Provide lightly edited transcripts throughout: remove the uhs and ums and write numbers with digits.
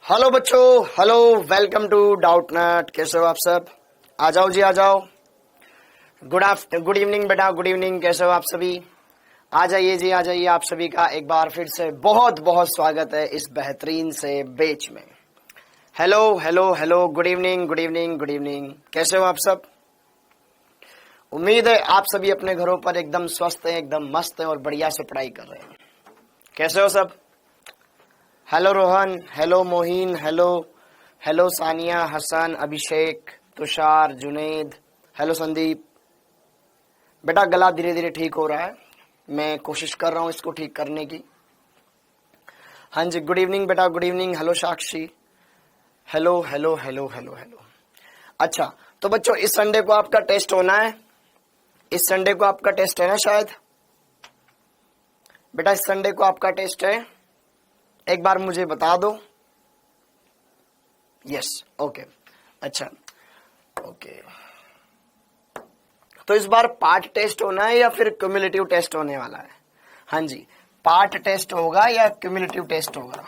Hello बच्चों, hello, welcome to Doubtnut. कैसे हो आप सब? आ जाओ जी, आ जाओ। गुड इवनिंग बेटा, गुड इवनिंग। कैसे हो आप सभी? आ जाइए जी, आ जाइए। आप सभी का एक बार फिर से बहुत बहुत स्वागत है इस बेहतरीन से बैच में। Hello hello hello, good evening, good evening, good evening. कैसे हो आप सब? उम्मीद है आप सभी अपने घरों पर एकदम स्वस्थ हैं, एकदम मस्त हैं और बढ़िया से पढ़ाई कर रहे हैं। कैसे हो सब? Hello Rohan, hello Mohin, hello hello Sania, Hasan, Abhishek, Tushar, Juned, hello Sandeep. बेटा गला धीरे धीरे ठीक हो रहा है, मैं कोशिश कर रहा हूँ इसको ठीक करने की। हाँ जी, गुड इवनिंग बेटा, good evening. Hello Sakshi, hello hello hello hello hello. अच्छा, तो बच्चों इस संडे को आपका टेस्ट होना है। इस संडे को आपका टेस्ट है ना शायद? बेटा इस संडे को आपका टेस्ट है, एक बार मुझे बता दो। यस, ओके, अच्छा, ओके। तो इस बार पार्ट टेस्ट होना है या फिर क्यूमुलेटिव टेस्ट होने वाला है? हाँ जी, पार्ट टेस्ट होगा या क्यूमुलेटिव टेस्ट होगा?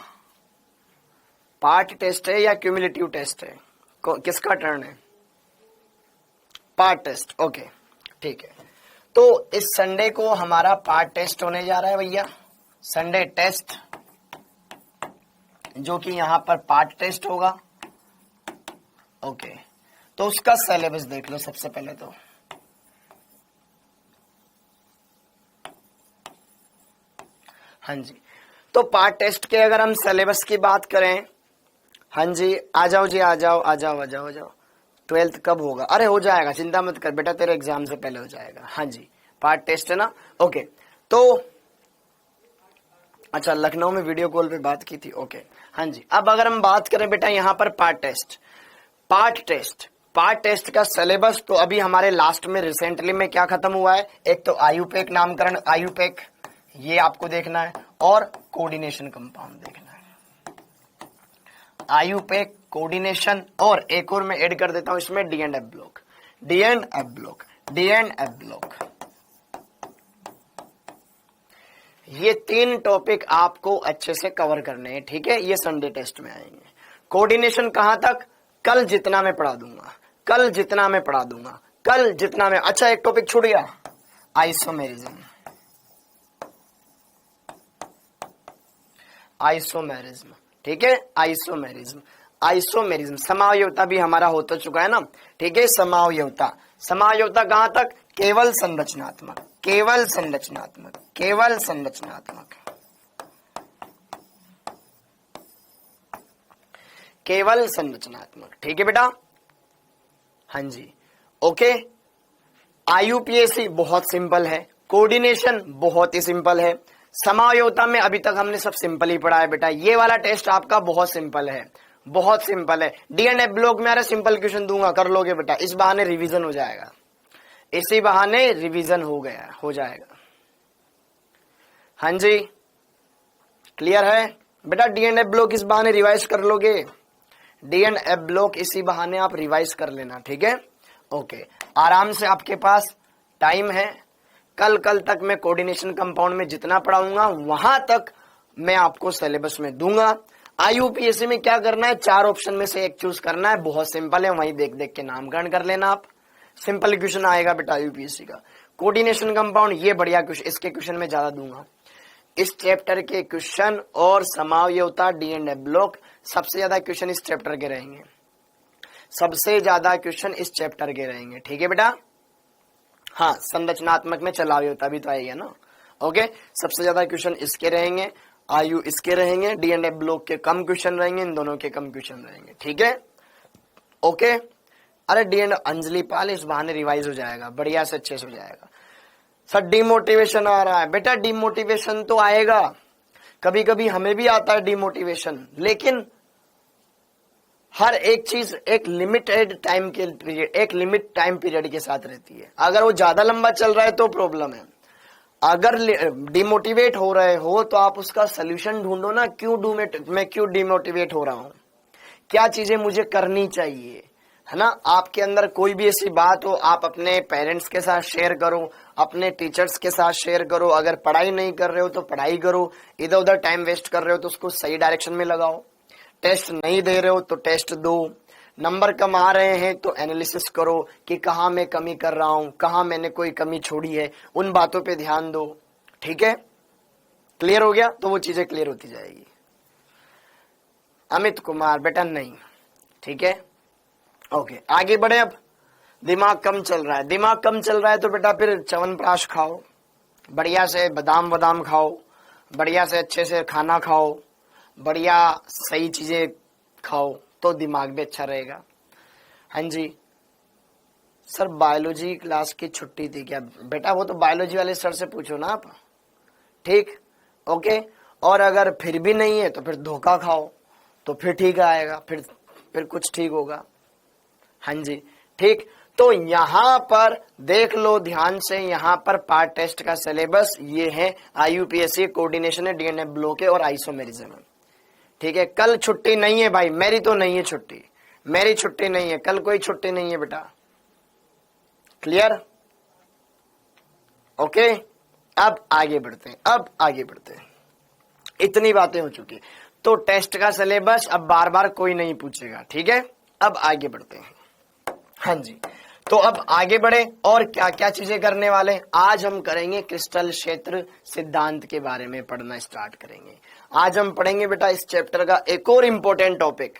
पार्ट टेस्ट है या क्यूमुलेटिव टेस्ट है? किसका टर्न है? पार्ट टेस्ट, ओके, ठीक है। तो इस संडे को हमारा पार्ट टेस्ट होने जा रहा है भैया, संडे टेस्ट, जो कि यहां पर पार्ट टेस्ट होगा। ओके, तो उसका सिलेबस देख लो सबसे पहले। तो हाँ जी, तो पार्ट टेस्ट के अगर हम सिलेबस की बात करें, हाँ जी, आ जाओ जी, आ जाओ आ जाओ आ जाओ आ जाओ। 12th कब होगा? अरे हो जाएगा, चिंता मत कर बेटा, तेरे एग्जाम से पहले हो जाएगा। हाँ जी, पार्ट टेस्ट है ना। ओके, तो अच्छा, लखनऊ में वीडियो कॉल पे बात की थी। ओके, हाँ जी। अब अगर हम बात करें बेटा यहाँ पर पार्ट टेस्ट, पार्ट टेस्ट का सिलेबस, तो अभी हमारे लास्ट में रिसेंटली में क्या खत्म हुआ है? एक तो आयुपेक नामकरण, आयुपेक ये आपको देखना है, और कोऑर्डिनेशन कंपाउंड देखना है। आयुपेक, कोऑर्डिनेशन, और एक और मैं ऐड कर देता हूं इसमें D and F block, D and F block, D and F block. ये 3 टॉपिक आपको अच्छे से कवर करने हैं, ठीक है? ये संडे टेस्ट में आएंगे। कोऑर्डिनेशन कहां तक? कल जितना मैं पढ़ा दूंगा, कल जितना मैं पढ़ा दूंगा, कल जितना मैं। अच्छा, एक टॉपिक छूट गया, आइसोमेरिज्म, आइसोमेरिज्म, ठीक है? आइसोमेरिज्म, आइसोमेरिज्म, समावयवता भी हमारा हो तो चुका है ना, ठीक है? समावयवता, समावयवता कहां तक? केवल संरचनात्मक, केवल संरचनात्मक, केवल संरचनात्मक, केवल संरचनात्मक, ठीक है बेटा? हाँ जी, ओके। आईयूपीएसी बहुत सिंपल है, कोऑर्डिनेशन बहुत ही सिंपल है, समावयवता में अभी तक हमने सब सिंपल ही पढ़ा है बेटा। ये वाला टेस्ट आपका बहुत सिंपल है, बहुत सिंपल है। डी एंड एफ ब्लॉक में अरे सिंपल क्वेश्चन दूंगा, कर लोगे बेटा, इस बहाने रिवीजन हो जाएगा, इसी बहाने रिवीजन हो जाएगा। हाँ जी, क्लियर है बेटा? डी एंड एफ ब्लॉक इस बहाने रिवाइज कर लोगे, डी एंड एफ ब्लॉक इसी बहाने आप रिवाइज कर लेना, ठीक है? ओके, आराम से आपके पास टाइम है। कल तक मैं कोऑर्डिनेशन कंपाउंड में जितना पढ़ाऊंगा वहां तक मैं आपको सिलेबस में दूंगा। आईयूपीएससी में क्या करना है? 4 ऑप्शन में से एक चूज करना है, बहुत सिंपल है, वहीं देख देख के नामकरण कर लेना आप। सिंपल क्वेश्चन आएगा बेटा आईयूपीएससी का। कोऑर्डिनेशन कंपाउंड ये बढ़िया क्वेश्चन, इसके क्वेश्चन में ज्यादा दूंगा। इस चैप्टर के क्वेश्चन और समावयवता, डी एंड एफ ब्लॉक, सबसे ज्यादा क्वेश्चन इस चैप्टर के रहेंगे, सबसे ज्यादा क्वेश्चन इस चैप्टर के रहेंगे, ठीक है बेटा? हाँ, संरचनात्मक में चलावयवता भी तो आएगा ना। ओके, सबसे ज्यादा क्वेश्चन इसके रहेंगे, आयु इसके रहेंगे, डी एंड एफ ब्लॉक के कम क्वेश्चन रहेंगे, इन दोनों के कम क्वेश्चन रहेंगे, ठीक है? ओके, अरे डी एंड अंजलि पाल, इस बहाने रिवाइज हो जाएगा, बढ़िया से अच्छे से हो जाएगा। सर डिमोटिवेशन आ रहा है बेटा, डिमोटिवेशन तो आएगा, कभी कभी हमें भी आता है डिमोटिवेशन, लेकिन हर एक चीज एक लिमिटेड टाइम के पीरियड, एक लिमिट टाइम पीरियड के साथ रहती है। अगर वो ज्यादा लंबा चल रहा है तो प्रॉब्लम है, अगर डिमोटिवेट हो रहे हो तो आप उसका सोल्यूशन ढूंढो ना। मैं क्यों डिमोटिवेट हो रहा हूं, क्या चीजें मुझे करनी चाहिए, है ना? आपके अंदर कोई भी ऐसी बात हो, आप अपने पेरेंट्स के साथ शेयर करो, अपने टीचर्स के साथ शेयर करो। अगर पढ़ाई नहीं कर रहे हो तो पढ़ाई करो, इधर उधर टाइम वेस्ट कर रहे हो तो उसको सही डायरेक्शन में लगाओ, टेस्ट नहीं दे रहे हो तो टेस्ट दो, नंबर कम आ रहे हैं तो एनालिसिस करो कि कहाँ मैं कमी कर रहा हूं, कहाँ मैंने कोई कमी छोड़ी है, उन बातों पे ध्यान दो। ठीक है, क्लियर हो गया? तो वो चीजें क्लियर होती जाएगी। अमित कुमार बेटा नहीं, ठीक है, ओके आगे बढ़े। अब दिमाग कम चल रहा है, दिमाग कम चल रहा है तो बेटा फिर च्यवनप्राश खाओ, बढ़िया से बादाम बादाम खाओ, बढ़िया से अच्छे से खाना खाओ, बढ़िया सही चीजें खाओ तो दिमाग भी अच्छा रहेगा। हाँ जी सर बायोलॉजी क्लास की छुट्टी थी क्या? बेटा वो तो बायोलॉजी वाले सर से पूछो ना आप। ठीक, ओके। और अगर फिर भी नहीं है तो फिर धोखा खाओ तो फिर ठीक आएगा, फिर कुछ ठीक होगा। हाँ जी ठीक, तो यहां पर देख लो ध्यान से, यहां पर पार्ट टेस्ट का सिलेबस ये है, IUPAC कोऑर्डिनेशन है, DNA ब्लॉक है और आइसोमेरिज्म है। ठीक है, कल छुट्टी नहीं है भाई, मेरी तो नहीं है छुट्टी, मेरी छुट्टी नहीं है, कल कोई छुट्टी नहीं है बेटा। क्लियर? ओके, अब आगे बढ़ते हैं, अब आगे बढ़ते हैं। इतनी बातें हो चुकी, तो टेस्ट का सिलेबस अब बार बार कोई नहीं पूछेगा। ठीक है, अब आगे बढ़ते हैं। हाँ जी, तो अब आगे बढ़े और क्या क्या चीजें करने वाले। आज हम करेंगे क्रिस्टल क्षेत्र सिद्धांत के बारे में पढ़ना स्टार्ट करेंगे। आज हम पढ़ेंगे बेटा इस चैप्टर का एक और इम्पोर्टेंट टॉपिक।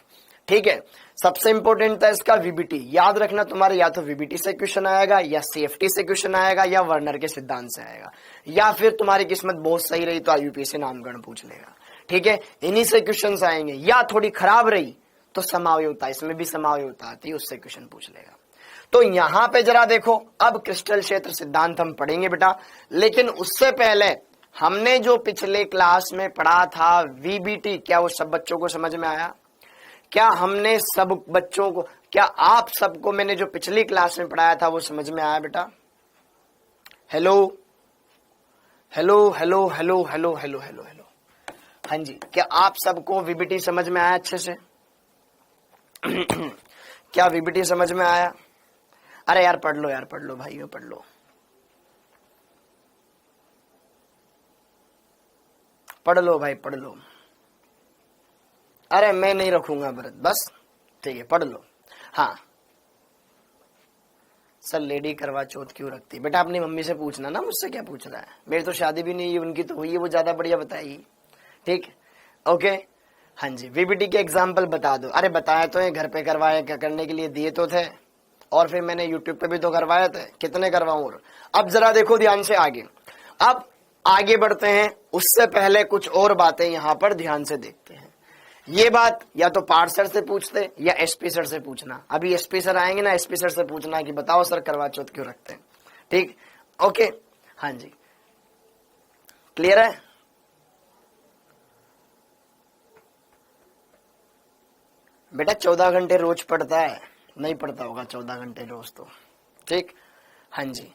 ठीक है, सबसे इंपॉर्टेंट था इसका VBT। याद रखना तुम्हारे या तो VBT से क्वेश्चन आएगा या CFT से क्वेश्चन आएगा या वर्नर के सिद्धांत से आएगा, या फिर तुम्हारी किस्मत बहुत सही रही तो IUPAC नामकरण पूछ लेगा। ठीक है, इन्हीं से क्वेश्चन आएंगे, या थोड़ी खराब रही तो समावयवता, इसमें भी समावयवता आती है, उससे क्वेश्चन पूछ लेगा। तो यहां पे जरा देखो, अब क्रिस्टल क्षेत्र सिद्धांत हम पढ़ेंगे बेटा, लेकिन उससे पहले हमने जो पिछले क्लास में पढ़ा था VBT, क्या वो सब बच्चों को समझ में आया? क्या हमने सब बच्चों को, क्या आप सबको मैंने जो पिछली क्लास में पढ़ाया था वो समझ में आया बेटा? Hello hello hello hello hello hello hello hello, हाँ जी, क्या आप सबको VBT समझ में आया अच्छे से? क्या VBT समझ में आया? अरे यार पढ़ लो, यार पढ़ लो भाइयों, पढ़ लो, पढ़ लो भाई, पढ़ लो। अरे मैं नहीं रखूंगा व्रत, बस ठीक है, पढ़ लो। हाँ सर लेडी करवा चौथ क्यों रखती? बेटा अपनी मम्मी से पूछना ना, मुझसे क्या पूछ रहा है, मेरी तो शादी भी नहीं हुई, उनकी तो हुई है, वो ज्यादा बढ़िया बताएगी। ठीक, ओके। हाँ जी, VBT के एग्जाम्पल बता दो। अरे बताया तो है, घर पे करवाए, क्या करने के लिए दिए तो थे, और फिर मैंने YouTube पे भी तो करवाए थे, कितने करवाऊं। और अब जरा देखो ध्यान से आगे, अब आगे बढ़ते हैं, उससे पहले कुछ और बातें यहां पर ध्यान से देखते हैं। ये बात या तो पार्थ सर से पूछते या SP सर से पूछना। अभी SP सर आएंगे ना, SP सर से पूछना कि बताओ सर करवा चौथ क्यों रखते हैं। ठीक, ओके, हाँ जी, क्लियर है? बेटा 14 घंटे रोज पढ़ता है? नहीं पढ़ता होगा 14 घंटे रोज तो। ठीक, हाँ जी,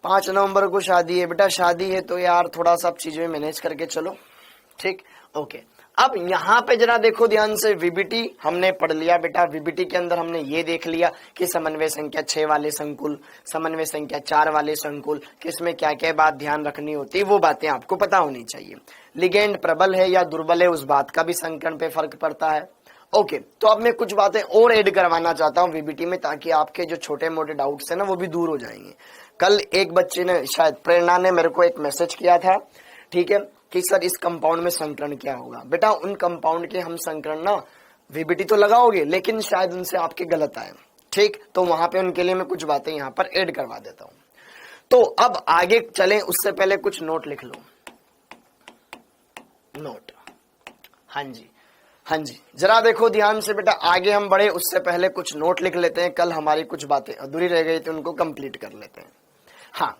5 नवंबर को शादी है बेटा, शादी है तो यार थोड़ा सा चीजें मैनेज करके चलो। ठीक, ओके। अब यहाँ पे जरा देखो ध्यान से, VBT हमने पढ़ लिया बेटा। VBT के अंदर हमने ये देख लिया कि समन्वय संख्या 6 वाले संकुल, समन्वय संख्या 4 वाले संकुल, किसमें क्या क्या बात ध्यान रखनी होती है, वो बातें आपको पता होनी चाहिए। लिगेंड प्रबल है या दुर्बल है, उस बात का भी संकरण पे फर्क पड़ता है। ओके, तो अब मैं कुछ बातें और ऐड करवाना चाहता हूँ VBT में, ताकि आपके जो छोटे मोटे डाउट्स है ना वो भी दूर हो जाएंगे। कल एक बच्चे ने, शायद प्रेरणा ने, मेरे को एक मैसेज किया था, ठीक है, कि सर इस कंपाउंड में संकरण क्या होगा। बेटा उन कंपाउंड के हम संकरण ना VBT तो लगाओगे, लेकिन शायद उनसे आपके गलत आए। ठीक, तो वहां पे उनके लिए मैं कुछ बातें यहाँ पर ऐड करवा देता हूँ। तो अब आगे चलें, उससे पहले कुछ नोट लिख लो, नोट। हाँ जी, हाँ जी, जरा देखो ध्यान से बेटा, आगे हम बढ़े उससे पहले कुछ नोट लिख लेते हैं। कल हमारी कुछ बातें अधूरी रह गई थी, उनको कंप्लीट कर लेते हैं। हाँ,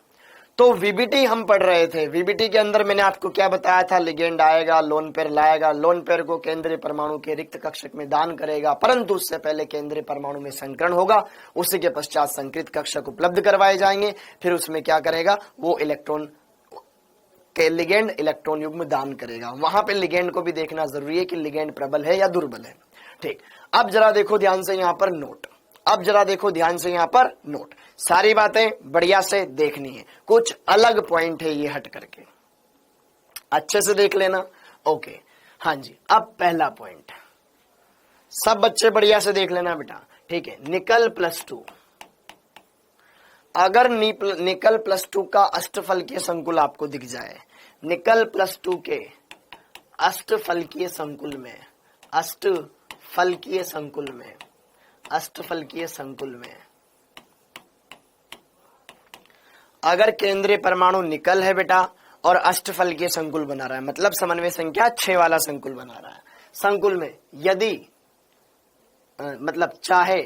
तो VBT हम पढ़ रहे थे। VBT के अंदर मैंने आपको क्या बताया था? लिगेंड आएगा, लोन पेयर लाएगा, लोन पेयर को केंद्रीय परमाणु के रिक्त कक्षक में दान करेगा, परंतु उससे पहले केंद्रीय परमाणु में संकरण होगा, उसी के पश्चात संकृत कक्षक उपलब्ध करवाए जाएंगे, फिर उसमें क्या करेगा वो इलेक्ट्रॉन के लिगेंड इलेक्ट्रॉन युग्म दान करेगा। वहां पे लिगेंड को भी देखना जरूरी है कि लिगेंड प्रबल है या दुर्बल है। ठीक, अब जरा देखो ध्यान से यहाँ पर नोट, अब जरा देखो ध्यान से यहाँ पर नोट, सारी बातें बढ़िया से देखनी है, कुछ अलग पॉइंट है ये हट करके, अच्छे से देख लेना। ओके, हाँ जी, अब पहला पॉइंट, सब बच्चे बढ़िया से देख लेना बेटा, ठीक है। निकल +2, अगर निकल +2 का अष्टफलकीय संकुल आपको दिख जाए, निकल +2 के अष्टफलकीय संकुल में, अष्टफलकीय संकुल में, अष्टफलकीय संकुल में अगर केंद्रीय परमाणु निकल है बेटा और अष्टफलकीय संकुल बना रहा है, मतलब समन्वय संख्या 6 वाला संकुल बना रहा है, संकुल में यदि मतलब चाहे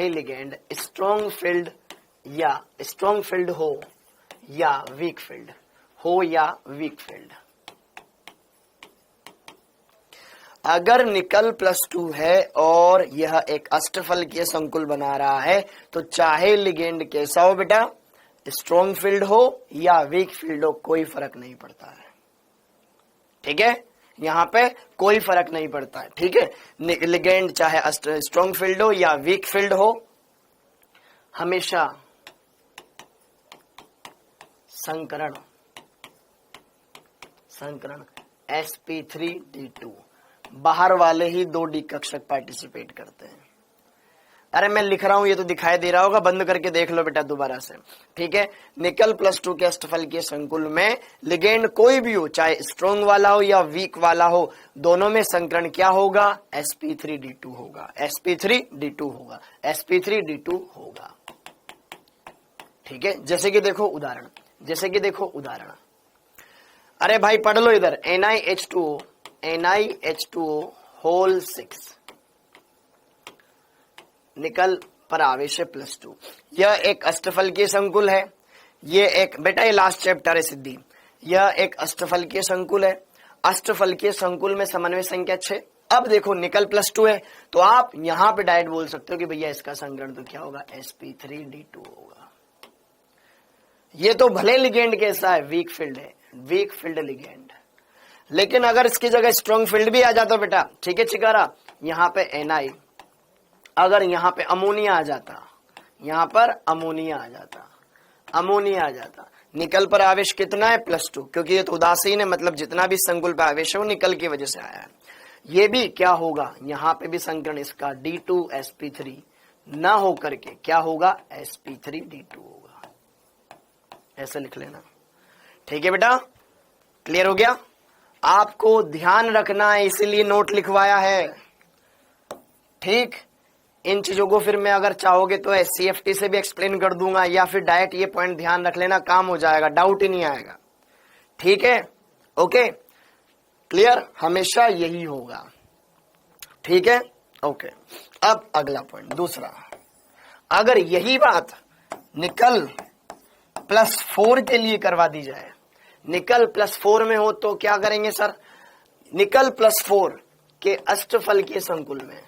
लिगेंड स्ट्रॉन्ग फील्ड हो या वीक फील्ड, अगर निकल +2 है और यह एक अष्टफलकीय संकुल बना रहा है तो चाहे लिगेंड कैसा हो बेटा, स्ट्रॉन्ग फील्ड हो या वीक फील्ड हो, कोई फर्क नहीं पड़ता है, ठीक है। यहां पे कोई फर्क नहीं पड़ता है, ठीक है। लिगेंड चाहे स्ट्रॉन्ग फील्ड हो या वीक फील्ड हो, हमेशा संकरण sp3d2, बाहर वाले ही 2D कक्षक पार्टिसिपेट करते हैं। अरे मैं लिख रहा हूं, ये तो दिखाई दे रहा होगा, बंद करके देख लो बेटा दोबारा से, ठीक है। निकल +2 के अष्टफलकीय संकुल में लिगेंड कोई भी हो, चाहे स्ट्रॉन्ग वाला हो या वीक वाला हो, दोनों में संकरण क्या होगा, sp3d2 होगा, sp3d2 होगा, ठीक है। जैसे कि देखो उदाहरण, अरे भाई पढ़ लो इधर, NiH2O होल 6 निकल पर आवेश है +2, यह एक अष्टफलकीय संकुल है, ये एक बेटा ये लास्ट चैप्टर है सिद्धि, यह एक अष्टफलकीय संकुल है, अष्टफलकीय संकुल में समन्वय संख्या 6। अब देखो निकल +2 है तो आप यहां पे डायरेक्ट बोल सकते हो कि भैया इसका संकरण तो क्या होगा, sp3d2 होगा। ये तो भले लिगेंड कैसा है, वीक फील्ड लिगेंड, लेकिन अगर इसकी जगह स्ट्रॉन्ग फील्ड भी आ जाता बेटा, ठीक है चिकारा, यहाँ पे Na, अगर यहाँ पे अमोनिया आ जाता, निकल पर आवेश कितना है, +2, क्योंकि ये तो उदासीन है, मतलब जितना भी संकुल पर आवेश है वो निकल की वजह से आया है। ये भी क्या होगा, यहाँ पे भी संकरण इसका D2sp3 न हो करके क्या होगा, sp3d2 होगा, ऐसे लिख लेना, ठीक है बेटा। क्लियर हो गया, आपको ध्यान रखना है इसीलिए नोट लिखवाया है, ठीक। इन चीजों को फिर मैं अगर चाहोगे तो CFT से भी एक्सप्लेन कर दूंगा, या फिर डायरेक्ट ये पॉइंट ध्यान रख लेना, काम हो जाएगा, डाउट ही नहीं आएगा, ठीक है। ओके क्लियर, हमेशा यही होगा, ठीक है। ओके अब अगला पॉइंट दूसरा, अगर यही बात निकल +4 के लिए करवा दी जाए, निकल +4 में हो तो क्या करेंगे सर, निकल +4 के अष्टफलकीय संकुल में,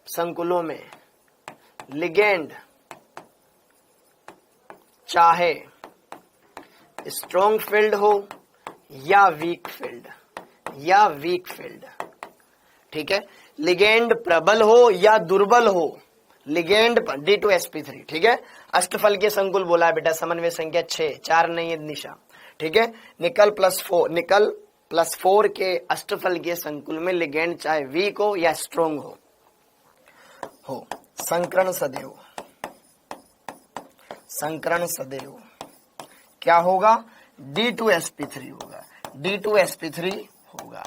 संकुलों में लिगेंड चाहे स्ट्रॉन्ग फील्ड हो या वीक फील्ड, ठीक है। लिगेंड प्रबल हो या दुर्बल हो, लिगेंड D2sp3, ठीक है। अष्टफलकीय संकुल बोला है बेटा, समन्वय संख्या 6, 4 नहीं है निशा, ठीक है। निकल +4 के अष्टफलकीय संकुल में लिगेंड चाहे वीक हो या स्ट्रॉन्ग हो, संकरण सदैव क्या होगा, D2sp3 होगा,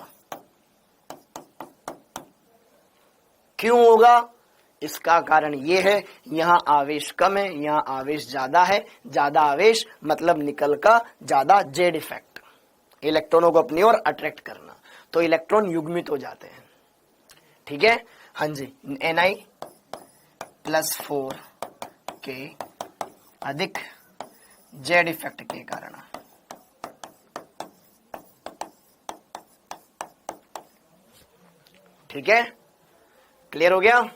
क्यों होगा, इसका कारण ये है, यहाँ आवेश कम है, यहाँ आवेश ज्यादा है, ज्यादा आवेश मतलब निकल का ज्यादा जेड इफेक्ट, इलेक्ट्रॉनों को अपनी ओर अट्रैक्ट करना, तो इलेक्ट्रॉन युग्मित हो जाते हैं, ठीक है। हाँ जी, Ni+4 के अधिक जेड इफेक्ट के कारण, ठीक है। क्लियर हो गया,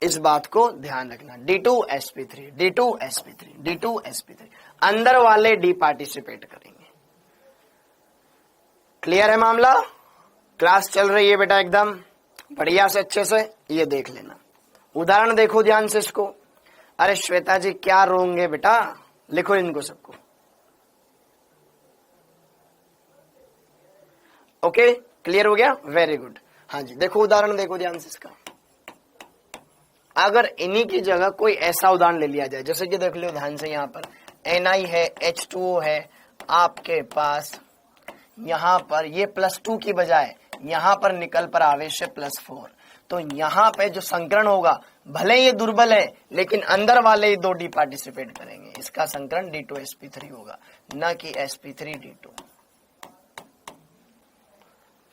इस बात को ध्यान रखना। D2sp3 अंदर वाले डी पार्टिसिपेट करेंगे, क्लियर है मामला। क्लास चल रही है बेटा एकदम बढ़िया से, अच्छे से ये देख लेना। उदाहरण देखो ध्यान से इसको, अरे श्वेता जी क्या रोंग है बेटा, लिखो इनको सबको। ओके, क्लियर हो गया, वेरी गुड। हाँ जी, देखो उदाहरण देखो ध्यान से इसका। अगर इन्हीं की जगह कोई ऐसा उदाहरण ले लिया जाए, जैसे कि देख लो ध्यान से, यहाँ पर Na है, H2O है, आपके पास यहाँ पर ये +2 की बजाय यहाँ पर निकल पर आवेश है +4, तो यहाँ पे जो संकरण होगा भले ये दुर्बल है लेकिन अंदर वाले ही 2 D पार्टिसिपेट करेंगे, इसका संकरण D2sp3 होगा, न कि sp3d2।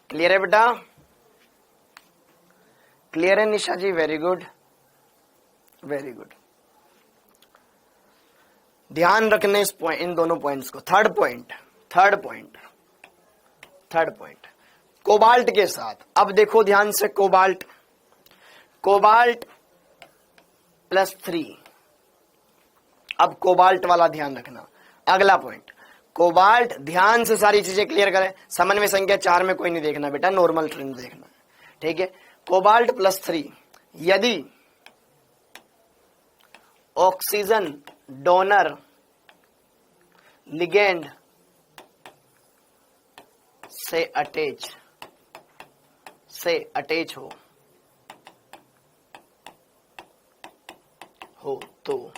क्लियर है बेटा, क्लियर है निशा जी, वेरी गुड वेरी गुड। ध्यान रखने इस पॉइंट, इन दोनों पॉइंट्स को। थर्ड पॉइंट कोबाल्ट के साथ। अब देखो ध्यान से, कोबाल्ट +3। अब कोबाल्ट वाला ध्यान रखना। अगला पॉइंट कोबाल्ट, ध्यान से सारी चीजें क्लियर करें। समन्वय संख्या 4 में कोई नहीं देखना बेटा, नॉर्मल ट्रेंड देखना, ठीक है। कोबाल्ट +3 यदि ऑक्सीजन डोनर लिगेंड से अटैच हो तो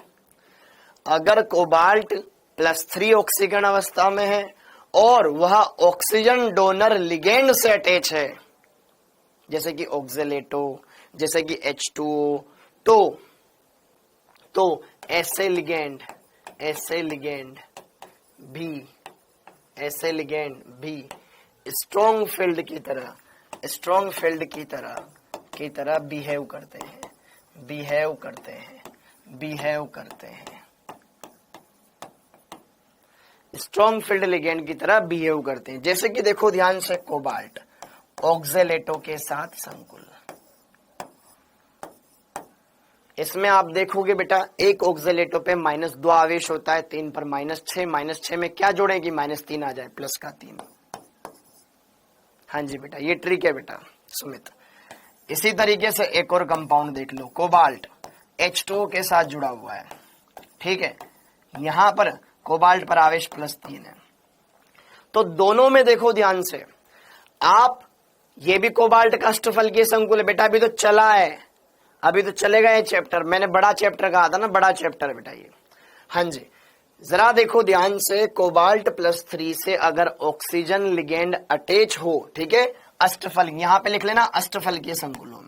अगर कोबाल्ट +3 ऑक्सीजन अवस्था में है और वह ऑक्सीजन डोनर लिगेंड से अटैच है, जैसे कि ऑक्जेलेटो, जैसे कि H2O, तो ऐसे लिगेंड भी स्ट्रॉन्ग फील्ड की तरह बिहेव करते हैं। स्ट्रॉन्ग फील्ड लिगेंड की तरह बिहेव करते हैं। जैसे कि देखो ध्यान से, कोबाल्ट ऑक्जेलेटो के साथ संकुल, इसमें आप देखोगे बेटा एक ऑक्जेलेटो पे -2 आवेश होता है, 3 पर -6, -6 में क्या जोड़ें कि -3 आ जाए, प्लस का 3। हाँ जी बेटा, ये ट्रिक है बेटा सुमित। इसी तरीके से एक और कंपाउंड देख लो, कोबाल्ट H2O के साथ जुड़ा हुआ है, ठीक है। यहां पर कोबाल्ट पर आवेश +3 है, तो दोनों में देखो ध्यान से, आप ये भी कोबाल्ट का अष्टफलकीय संकुल है बेटा, अभी तो चला है, अभी तो चलेगा ये चैप्टर। मैंने बड़ा चैप्टर कहा था ना, बड़ा चैप्टर है बेटा ये। हाँ जी, जरा देखो ध्यान से, कोबाल्ट +3 से अगर ऑक्सीजन लिगेंड अटैच हो, ठीक है, अष्टफल, यहां पे लिख लेना अष्टफलकीय संकुलों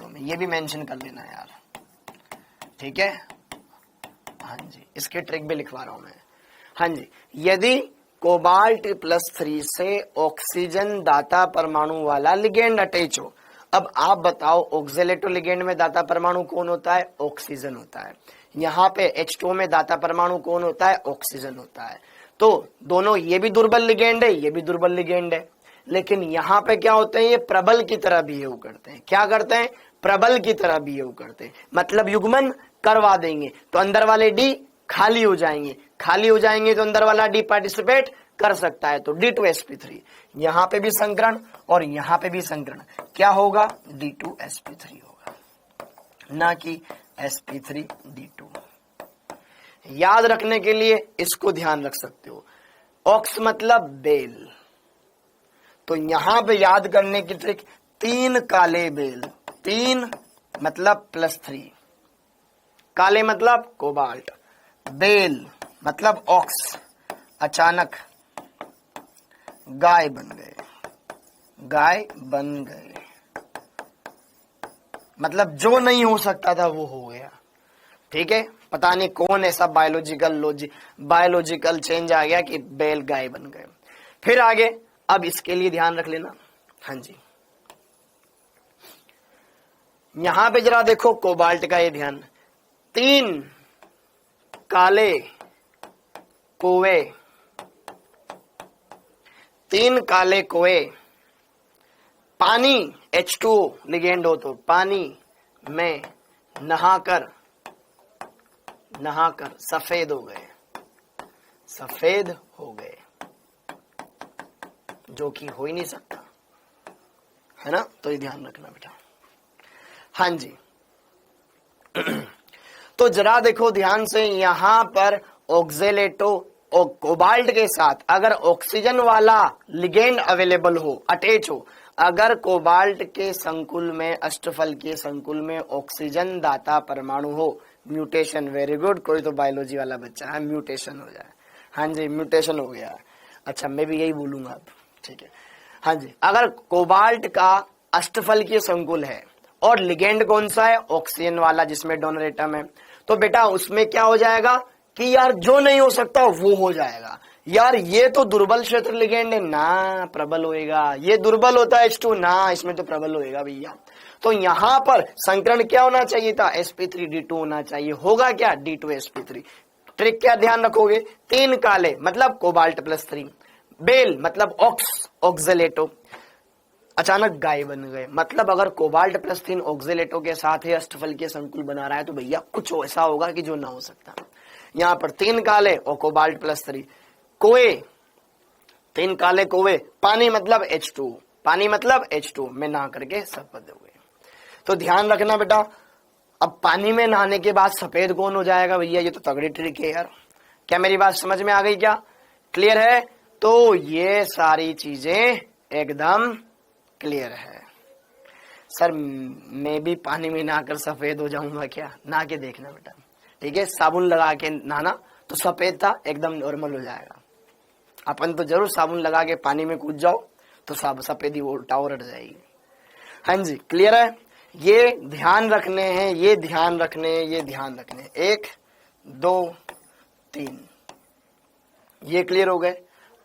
में, ये भी मेंशन कर लेना यार, ठीक है। हाँ जी, इसके ट्रिक भी लिखवा रहा हूं मैं। हाँ जी, यदि कोबाल्ट +3 से ऑक्सीजन दाता परमाणु वाला लिगेंड अटैच हो, अब आप बताओ ऑक्जेलेटो लिगेंड में दाता परमाणु कौन होता है, ऑक्सीजन होता है। यहाँ पे H2O में दाता परमाणु कौन होता है, ऑक्सीजन होता है। तो दोनों, ये भी दुर्बल लिगेंड है, ये भी दुर्बल लिगेंड है, लेकिन यहाँ पे क्या होते हैं, ये प्रबल की तरह बिहेव करते हैं। क्या करते हैं, प्रबल की तरह बिहेव करते हैं, मतलब युग्मन करवा देंगे तो अंदर वाले D खाली हो जाएंगे तो अंदर वाला D पार्टिसिपेट कर सकता है, तो D2sp3। यहां पे भी संकरण और यहां पे भी संकरण, क्या होगा, D2sp3 होगा, ना कि sp3d2। याद रखने के लिए इसको ध्यान रख सकते हो, ऑक्स मतलब बेल, तो यहां पे याद करने की ट्रिक, 3 काले बेल, 3 मतलब +3, काले मतलब कोबाल्ट, बेल मतलब ऑक्स, अचानक गाय बन गए, मतलब जो नहीं हो सकता था वो हो गया, ठीक है। पता नहीं कौन ऐसा बायोलॉजिकल चेंज आ गया कि बैल गाय बन गए। फिर आगे, अब इसके लिए ध्यान रख लेना। हाँ जी, यहां पे जरा देखो कोबाल्ट का ये ध्यान, 3 काले कोवे, 3 काले कोवे, पानी H2O लिगेंड हो तो पानी में नहाकर सफेद हो गए, जो कि हो ही नहीं सकता। है ना, तो ये ध्यान रखना बेटा। हाँ जी तो जरा देखो ध्यान से, यहां पर ऑक्जेलेटो और कोबाल्ट के साथ अगर ऑक्सीजन वाला लिगेंड अवेलेबल हो, अटैच हो, अगर कोबाल्ट के संकुल में, अष्टफल के संकुल में ऑक्सीजन दाता परमाणु हो, म्यूटेशन, वेरी गुड, कोई तो बायोलॉजी वाला बच्चा है, म्यूटेशन हो जाए। हाँ जी म्यूटेशन हो गया। अच्छा मैं भी यही बोलूंगा अब, ठीक है। हाँ जी, अगर कोबाल्ट का अष्टफल की संकुल है और लिगेंड कौन सा है, ऑक्सीजन वाला जिसमें डोनर एटम है, तो बेटा उसमें क्या हो जाएगा कि यार जो नहीं हो सकता वो हो जाएगा। यार ये तो दुर्बल क्षेत्र लिगेंड है ना, प्रबल होएगा। ये दुर्बल होता है H2 ना, इसमें तो प्रबल होएगा भैया। तो यहां पर संकरण क्या होना चाहिए था, sp3d2 होना चाहिए। होगा क्या, d2sp3। ट्रिक क्या ध्यान रखोगे, 3 काले मतलब कोबाल्ट +3, बेल मतलब ऑक्जेलेटो, अचानक गाय बन गए, मतलब अगर कोबाल्ट +3 ऑक्जेलेटो के साथ ही अष्टफल के संकुल बना रहा है तो भैया कुछ ऐसा होगा कि जो ना हो सकता। यहां पर 3 काले और कोबाल्ट +3, कोए, 3 काले कोए, पानी मतलब H2, पानी मतलब H2 में नहा करके सफेद हो गए। तो ध्यान रखना बेटा, अब पानी में नहाने के बाद सफेद कौन हो जाएगा भैया, ये तो तगड़ी ट्रिक है यार। क्या मेरी बात समझ में आ गई, क्या क्लियर है? तो ये सारी चीजें एकदम क्लियर है। सर मैं भी पानी में नहाकर सफेद हो जाऊंगा क्या, नहा के देखना बेटा, ठीक है। साबुन लगा के नहाना तो सफेद था एकदम नॉर्मल हो जाएगा। अपन तो जरूर साबुन लगा के पानी में कूद जाओ तो सफेदी उल्टा उलट जाएगी। हाँ जी क्लियर है, ये ध्यान रखने हैं, ये ध्यान रखने, ये ध्यान रखने। 1 2 3 ये क्लियर हो गए,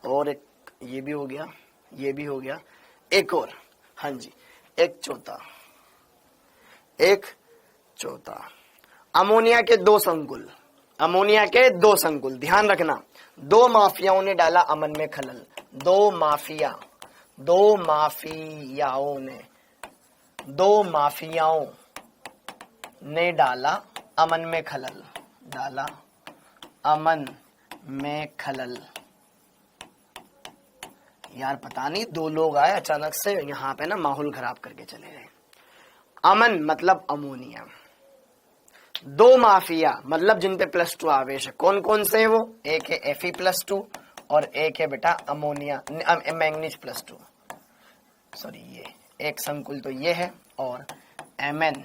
और एक ये भी हो गया, ये भी हो गया, एक और, हाँ जी एक चौथा। अमोनिया के 2 संकुल, अमोनिया के 2 संकुल, ध्यान रखना। 2 माफियाओं ने डाला अमन में खलल, 2 माफियाओं ने डाला अमन में खलल, डाला अमन में खलल। यार पता नहीं 2 लोग आए अचानक से यहाँ पे ना, माहौल खराब करके चले गए। अमन मतलब अमोनिया, 2 माफिया मतलब जिन पे +2 आवेश है, कौन कौन से हैं वो, एक है Fe+2 और एक है बेटा अमोनिया मैंगनीज +2, सॉरी ये एक संकुल तो ये है, और Mn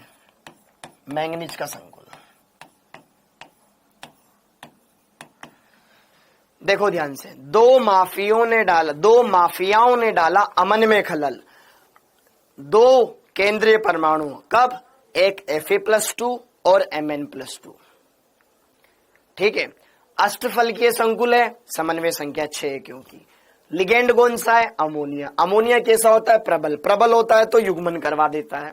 मैंगनीज का संकुल। देखो ध्यान से, 2 माफियाओं ने डाला अमन में खलल, 2 केंद्रीय परमाणु, कब, एक Fe+2 और Mn+2, ठीक है। अष्टफल के संकुल है, समन्वय संख्या 6, क्योंकि लिगेंड कौन सा है, अमोनिया। अमोनिया कैसा होता है, प्रबल होता है तो युग्मन करवा देता है,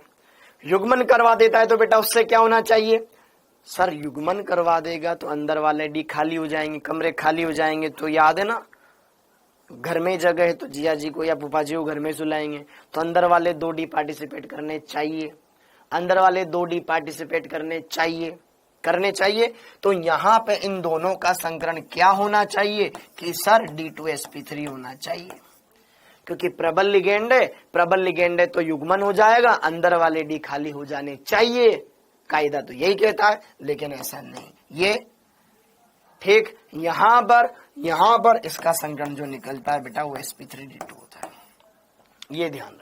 युग्मन करवा देता है तो बेटा उससे क्या होना चाहिए, सर युग्मन करवा देगा तो अंदर वाले डी खाली हो जाएंगे, कमरे खाली हो जाएंगे। तो याद है ना, घर में जगह है तो जिया जी को या फूफा जी को घर में सुलाएंगे, तो अंदर वाले 2 डी पार्टिसिपेट करने चाहिए, अंदर वाले 2 डी पार्टिसिपेट करने चाहिए। तो यहाँ पे इन दोनों का संकरण क्या होना चाहिए कि सर D2sp3 होना चाहिए, क्योंकि प्रबल लिगेंड है तो युग्मन हो जाएगा, अंदर वाले डी खाली हो जाने चाहिए। कायदा तो यही कहता है, लेकिन ऐसा नहीं, ये ठीक। यहां पर इसका संकरण जो निकलता है बेटा वो sp3d2 होता है। ये ध्यान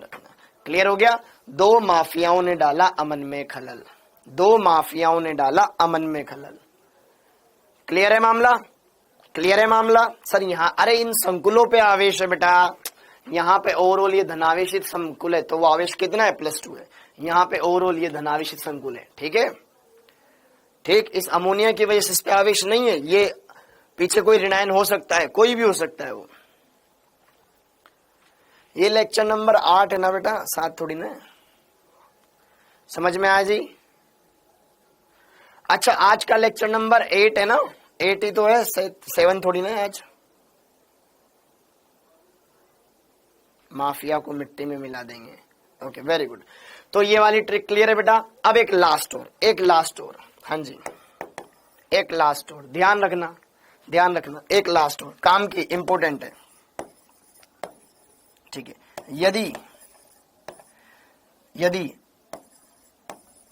रखना, क्लियर हो गया। 2 माफियाओं ने डाला अमन में खलल, क्लियर है मामला। सर यहाँ अरे इन संकुलों पे आवेश है बेटा, यहाँ पे ओवरऑल ये धनावेशित संकुल है तो वो आवेश कितना है, +2 है। यहाँ पे ओवरऑल ये धनावेशित संकुल है, ठीक है, ठीक। इस अमोनिया की वजह से इस पे आवेश नहीं है, ये पीछे कोई ऋणायन हो सकता है, कोई भी हो सकता है वो। ये लेक्चर नंबर 8 है ना बेटा, 7 थोड़ी ना, समझ में आया जी। अच्छा आज का लेक्चर नंबर 8 है ना, 8 ही तो है, 7 थोड़ी ना आज। माफिया को मिट्टी में मिला देंगे, ओके वेरी गुड। तो ये वाली ट्रिक क्लियर है बेटा। अब एक लास्ट और, हाँ जी एक लास्ट और, ध्यान रखना, एक लास्ट और काम की, इंपोर्टेंट है। ठीक है, यदि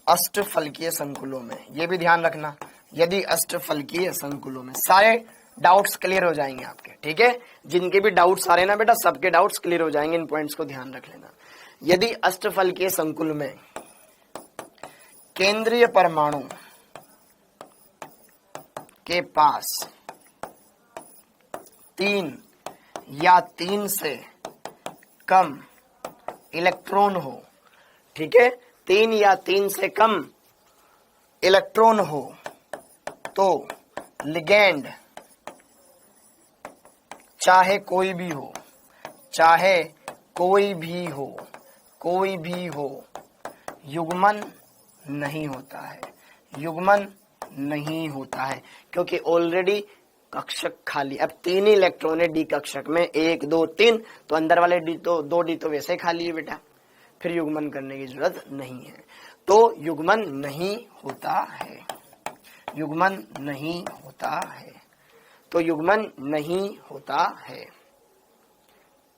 अष्टफलकीय संकुलों में, ये भी ध्यान रखना, यदि अष्टफलकीय संकुलों में, सारे डाउट्स क्लियर हो जाएंगे आपके, ठीक है, जिनके भी डाउट्स आ रहे हैं ना बेटा, सबके डाउट्स क्लियर हो जाएंगे, इन पॉइंट्स को ध्यान रख लेना। यदि अष्टफलकीय संकुल में केंद्रीय परमाणु के पास 3 या 3 से कम इलेक्ट्रॉन हो, ठीक है, 3 या 3 से कम इलेक्ट्रॉन हो, तो लिगेंड चाहे कोई भी हो, युग्मन नहीं होता है, क्योंकि ऑलरेडी कक्षक खाली। अब 3 ही इलेक्ट्रॉन है डी कक्षक में, 1 2 3, तो अंदर वाले डी तो 2 डी तो वैसे खाली है बेटा, फिर युग्मन करने की जरूरत नहीं है, तो युग्मन नहीं होता है,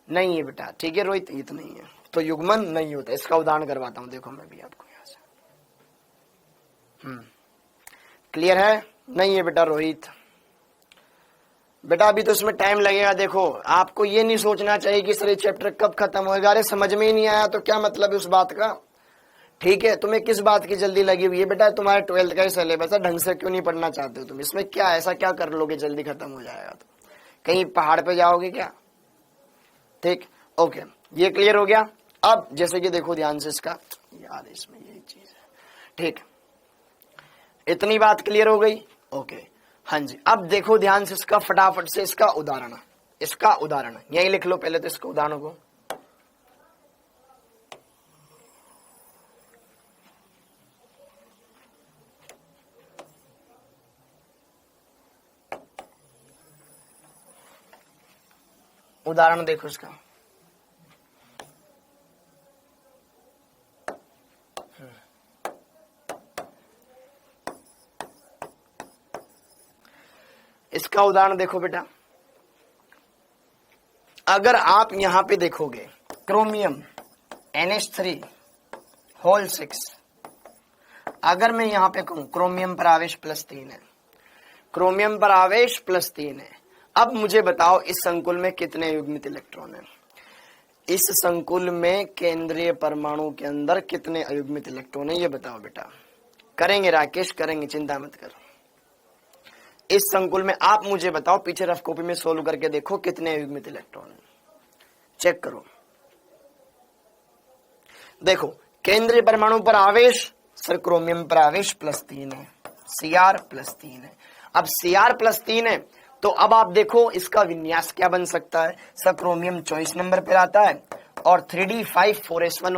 नहीं है बेटा, ठीक है रोहित, ये तो नहीं है, तो युग्मन नहीं होता। इसका उदाहरण करवाता हूं, देखो मैं भी आपको यहां से, क्लियर है? नहीं है बेटा रोहित, बेटा अभी तो इसमें टाइम लगेगा। देखो आपको ये नहीं सोचना चाहिए कि सर ये चैप्टर कब खत्म होएगा, अरे समझ में ही नहीं आया तो क्या मतलब है उस बात का, ठीक है, तुम्हें किस बात की जल्दी लगी हुई है बेटा, तुम्हारे 12th का ही सिलेबस है, ढंग से क्यों नहीं पढ़ना चाहते हो तुम, इसमें क्या ऐसा क्या कर लोगे जल्दी खत्म हो जाएगा तो, कहीं पहाड़ पे जाओगे क्या? ठीक, ओके, ये क्लियर हो गया। अब जैसे कि देखो ध्यान से इसका, यार इसमें यही चीज है, ठीक, इतनी बात क्लियर हो गई, ओके, हाँ जी। अब देखो ध्यान से इसका, फटाफट से इसका उदाहरण यही लिख लो पहले तो इसको, उदाहरण को, उदाहरण देखो इसका, इसका उदाहरण देखो बेटा, अगर आप यहां पे देखोगे क्रोमियम NH3 अगर मैं यहां पे कहूं क्रोमियम पर आवेश +3 है, अब मुझे बताओ इस संकुल में कितने युग्मित इलेक्ट्रॉन हैं? इस संकुल में केंद्रीय परमाणु के अंदर कितने अयुग्मित इलेक्ट्रॉन हैं, ये बताओ बेटा। करेंगे राकेश, करेंगे, चिंता मत करो। इस संकुल में आप मुझे बताओ, पीछे रफ कॉपी में सोल्व करके देखो कितने अयुग्मित इलेक्ट्रॉन हैं, चेक करो। देखो केंद्रीय परमाणु पर आवेश, सर क्रोमियम पर आवेश +3 है, Cr+3 है। अब Cr+3 है तो अब आप देखो इसका विन्यास क्या बन सकता है। सर क्रोमियम 24 नंबर पर आता है और 3d5 4s1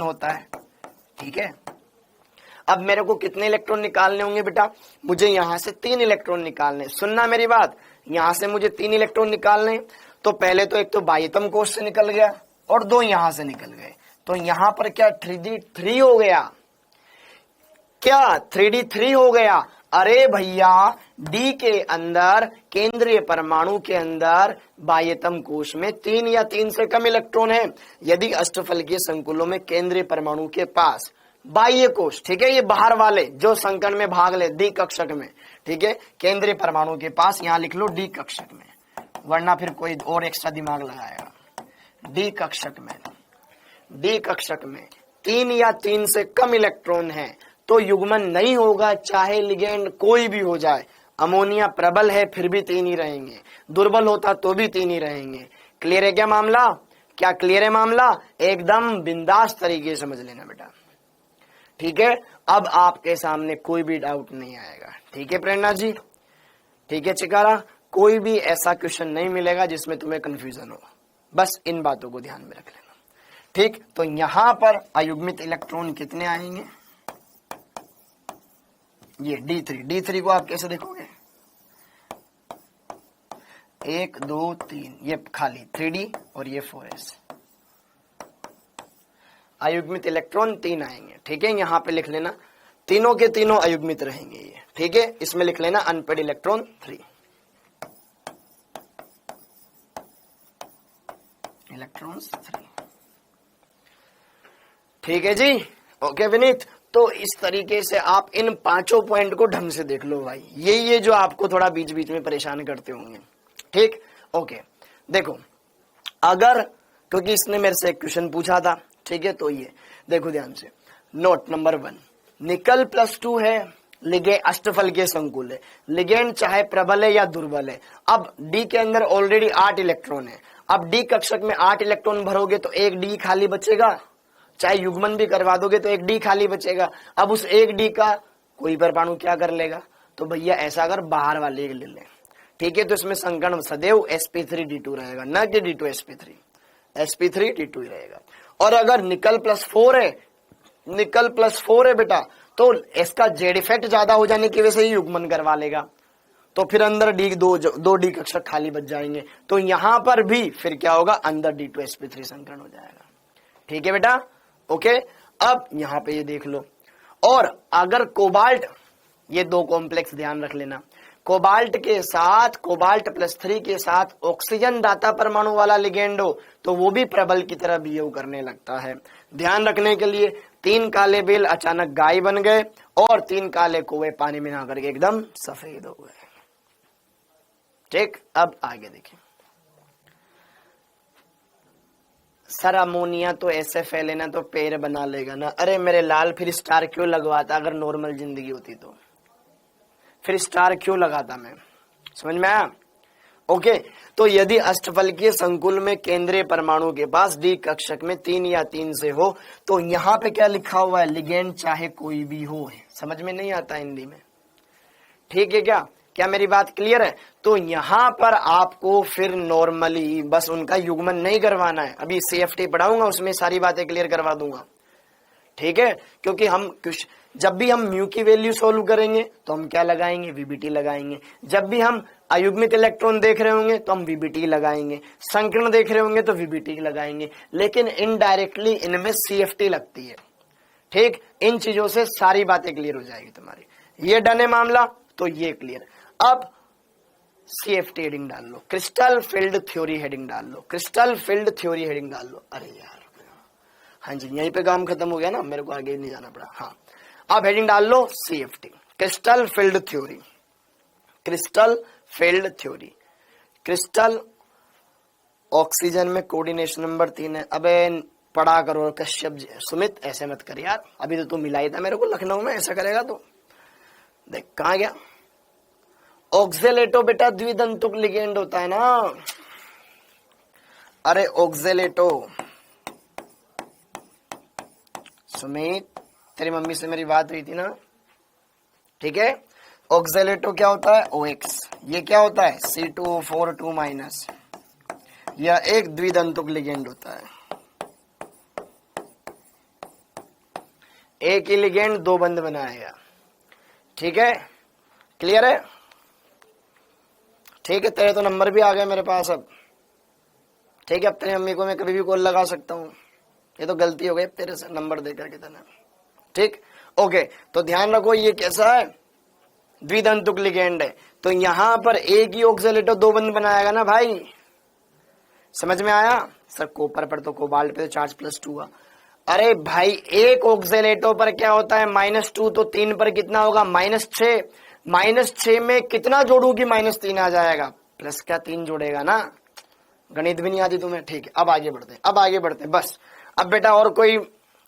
होता है, ठीक है। अब मेरे को कितने इलेक्ट्रॉन निकालने होंगे बेटा? मुझे यहां से 3 इलेक्ट्रॉन निकालने, सुनना मेरी बात, यहां से मुझे 3 इलेक्ट्रॉन निकालने। तो पहले तो एक तो बाह्यतम कोश से निकल गया और 2 यहां से निकल गए, तो यहां पर क्या 3d3 हो गया? क्या 3d3 हो गया? अरे भैया डी के अंदर, केंद्रीय परमाणु के अंदर बाह्यतम कोश में 3 या 3 से कम इलेक्ट्रॉन है। यदि अष्टफलकीय संकुलों में केंद्रीय परमाणु के पास बाह्य कोश, ठीक है, ये बाहर वाले जो संकर्ण में भाग ले डी कक्षक में, ठीक है, केंद्रीय परमाणु के पास, यहां लिख लो डी कक्षक में, वरना फिर कोई और एक्स्ट्रा दिमाग लगाएगा। डी कक्षक में 3 या 3 से कम इलेक्ट्रॉन है तो युग्मन नहीं होगा, चाहे लिगेंड कोई भी हो जाए। अमोनिया प्रबल है फिर भी 3 ही रहेंगे, दुर्बल होता तो भी 3 ही रहेंगे। क्लियर है क्या मामला? क्या क्लियर है मामला? एकदम बिंदास तरीके से समझ लेना बेटा, ठीक है। अब आपके सामने कोई भी डाउट नहीं आएगा, ठीक है प्रेरणा जी, ठीक है चिकारा, कोई भी ऐसा क्वेश्चन नहीं मिलेगा जिसमें तुम्हें कंफ्यूजन हो, बस इन बातों को ध्यान में रख लेना, ठीक। तो यहां पर अयुग्मित इलेक्ट्रॉन कितने आएंगे? ये D3 को आप कैसे देखोगे? 1 2 3, ये खाली 3D और ये 4s, अयुग्मित इलेक्ट्रॉन 3 आएंगे, ठीक है। यहां पे लिख लेना तीनों के तीनों अयुग्मित रहेंगे ये, ठीक है। इसमें लिख लेना अनपेड इलेक्ट्रॉन 3। इलेक्ट्रॉन्स 3। ठीक है जी, ओके विनीत। तो इस तरीके से आप इन पांचों पॉइंट को ढंग से देख लो भाई, ये जो आपको थोड़ा बीच बीच में परेशान करते होंगे। ठीक, ओके। देखो अगर, क्योंकि इसने मेरे से एक क्वेश्चन पूछा था, ठीक है, तो ये देखो ध्यान से, नोट नंबर 1, निकल +2 है, लिगेंड अष्टफल के संकुल है, लिगेंड चाहे प्रबल है या दुर्बल है। अब डी के अंदर ऑलरेडी 8 इलेक्ट्रॉन है, अब डी कक्षक में 8 इलेक्ट्रॉन भरोगे तो एक डी खाली बचेगा, चाहे युग्मन भी करवा दोगे तो एक डी खाली बचेगा। अब उस एक डी का कोई परमाणु क्या कर लेगा, तो भैया ऐसा अगर बाहर वाले ले लें, ठीक है, तो इसमें संकर्ण सदैव sp3d2 रहेगा, न कि d2 sp3, sp3d2 ही रहेगा। और अगर निकल +4 है, निकल +4 है बेटा, तो इसका जेड इफेक्ट ज्यादा हो जाने की वजह से ही युग्मन करवा लेगा, तो फिर अंदर दो डी कक्षक खाली बच जाएंगे, तो यहां पर भी फिर क्या होगा, अंदर d2 sp3 संकरण हो जाएगा। ठीक है बेटा, ओके। अब यहां पे ये देख लो, और अगर कोबाल्ट, ये 2 कॉम्प्लेक्स ध्यान रख लेना, कोबाल्ट के साथ, कोबाल्ट +3 के साथ ऑक्सीजन दाता परमाणु वाला लिगेंड हो तो वो भी प्रबल की तरह बिहेव करने लगता है। ध्यान रखने के लिए 3 काले बेल अचानक गाय बन गए और 3 काले कौवे पानी में नहा करके एकदम सफेद हो गए। ठीक, अब आगे देखें। सर अमोनिया तो ऐसे फैले ना तो पैर बना लेगा ना। अरे मेरे लाल, फिर स्टार क्यों लगवाता, अगर नॉर्मल जिंदगी होती तो फिर स्टार क्यों लगाता मैं, समझ में आया? ओके, तो यदि अष्टफलकीय संकुल में केंद्रीय परमाणु के पास डी कक्षक में 3 या 3 से हो, तो यहाँ पे क्या लिखा हुआ है, लिगेंड चाहे कोई भी हो। समझ में नहीं आता हिंदी में, ठीक है क्या मेरी बात क्लियर है? तो यहाँ पर आपको फिर नॉर्मली बस उनका युग्मन नहीं करवाना है, अभी CFT पढ़ाऊंगा उसमें सारी बातें क्लियर करवा दूंगा, ठीक है? क्योंकि हम जब भी हम म्यू की वैल्यू सोल्व करेंगे तो हम क्या लगाएंगे, VBT लगाएंगे। जब भी हम अयुग्मित इलेक्ट्रॉन देख रहे होंगे तो हम VBT लगाएंगे, संकीर्ण देख रहे होंगे तो VBT लगाएंगे, लेकिन इनडायरेक्टली इनमें CFT लगती है। ठीक, इन चीजों से सारी बातें क्लियर हो जाएगी तुम्हारी। ये डन है मामला, तो ये क्लियर। अब CFT हेडिंग डाल लो, क्रिस्टल फील्ड थ्योरी हेडिंग डाल लो, क्रिस्टल फील्ड थ्योरी हेडिंग डाल लो। अरे यार, हाँ जी, यहीं पे काम खत्म हो गया ना, मेरे को आगे नहीं जाना पड़ा। हाँ, अब हेडिंग डाल लो CFT, crystal field theory, crystal field theory. Crystal oxygen में कोऑर्डिनेशन नंबर 3 है। अबे पढ़ा करो कश्यप जी, सुमित ऐसे मत कर यार, अभी तो तू मिलाई था मेरे को लखनऊ में, ऐसा करेगा तो देख कहाँ गया। ऑक्जेलेटो बेटा द्विदंतुक लिगेंड होता है ना। अरे ऑक्जेलेटो, सुमित तेरी मम्मी से मेरी बात हुई थी ना, ठीक है? ऑक्जेलेटो क्या होता है, OX। ये क्या होता है, C2O4 यह एक द्विदंतुक लिगेंड होता है। एक ही लिगेंड 2 बंध बनाएगा, ठीक है? क्लियर है? ठीक है, तेरे तो नंबर भी आ गए मेरे पास अब, ठीक है? अब तेरी मम्मी को मैं कभी भी कॉल लगा सकता हूँ, ये तो गलती हो गई तेरे से नंबर देकर के देना। ठीक, ओके। तो ध्यान रखो ये कैसा है, द्विदंतुक लिगेंड है, तो यहां पर एक ही ऑक्जेलेटो 2 बंध बनाएगा ना भाई, समझ में आया? सर कॉपर पर तो कोबाल्ट पे तो चार्ज +2 हुआ। अरे भाई एक ऑक्जेलेटो पर क्या होता है, -2, तो 3 पर कितना होगा, -6। -6 में कितना जोड़ू कि -3 आ जाएगा, प्लस क्या 3 जोड़ेगा ना, गणित भी नहीं आती तुम्हें। ठीक है, अब आगे बढ़ते बस। अब बेटा और कोई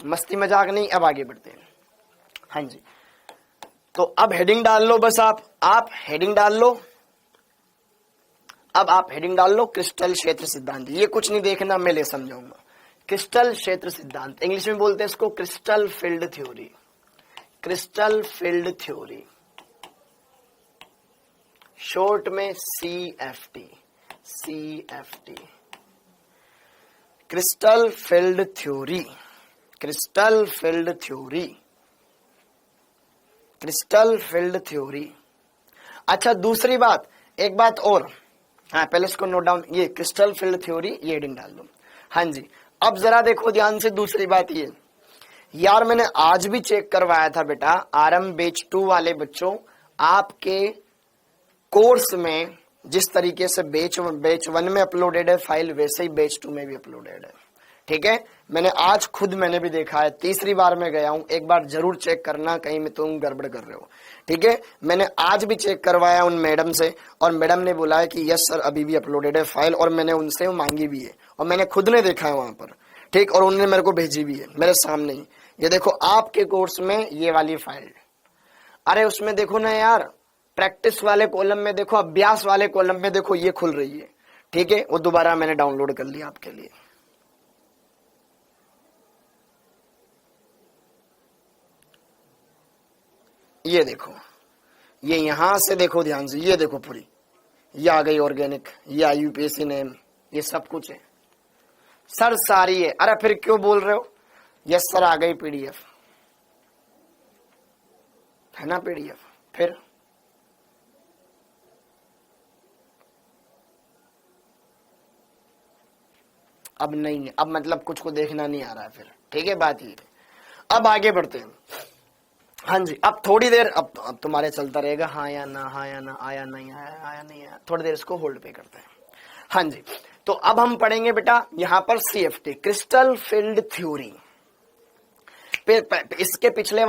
मस्ती मजाक नहीं, अब आगे बढ़ते हैं। हाँ जी, तो अब हेडिंग डाल लो, बस आप हेडिंग डाल लो। अब आप हेडिंग डाल लो क्रिस्टल क्षेत्र सिद्धांत। ये कुछ नहीं देखना, मैं ले समझाऊंगा। क्रिस्टल क्षेत्र सिद्धांत, इंग्लिश में बोलते हैं इसको crystal field theory, crystal field theory, short में CFT, crystal field theory, crystal field theory, crystal field theory. अच्छा दूसरी बात, एक बात और, हाँ पहले इसको नोट डाउन, ये क्रिस्टल फील्ड थ्योरी, ये हेडिंग डाल दो। हाँ जी, अब जरा देखो ध्यान से, दूसरी बात ये यार, मैंने आज भी चेक करवाया था बेटा, RM बैच 2 वाले बच्चों, आपके कोर्स में जिस तरीके से बैच 1 में अपलोडेड है फाइल, वैसे ही बैच 2 में भी अपलोडेड है। ठीक है, मैंने आज खुद मैंने भी देखा है, तीसरी बार मैं गया हूं, एक बार जरूर चेक करना कहीं में तुम गड़बड़ कर रहे हो। ठीक है, मैंने आज भी चेक करवाया उन मैडम से, और मैडम ने बोला है कि यस सर अभी भी अपलोडेड है फाइल, और मैंने उनसे मांगी भी है, और मैंने खुद ने देखा है वहां पर। ठीक, और उन्होंने मेरे को भेजी भी है मेरे सामने ही। ये देखो आपके कोर्स में ये वाली फाइल, अरे उसमें देखो ना यार, प्रैक्टिस वाले कॉलम में देखो, अभ्यास वाले कॉलम में देखो, ये खुल रही है। ठीक है, वो दोबारा मैंने डाउनलोड कर लिया आपके लिए। ये देखो, ये यहां से देखो ध्यान से, ये देखो पूरी, ये आ गई ऑर्गेनिक, ये IUPAC नेम, ये सब कुछ है सर, सारी है। अरे फिर क्यों बोल रहे हो? यस सर आ गई PDF, है ना PDF। फिर अब नहीं है, अब मतलब कुछ को देखना नहीं आ रहा है फिर। ठीक है, बात ये है। अब आगे बढ़ते हैं। हाँ जी, अब थोड़ी देर अब तुम्हारे चलता रहेगा, हाँ या ना, हाँ या ना, आया नहीं आया, आया नहीं आया, थोड़ी देर इसको होल्ड पे करते हैं। हाँ जी, तो अब हम पढ़ेंगे बेटा यहां पर CFT, क्रिस्टल फील्ड थ्योरी। इसके पिछले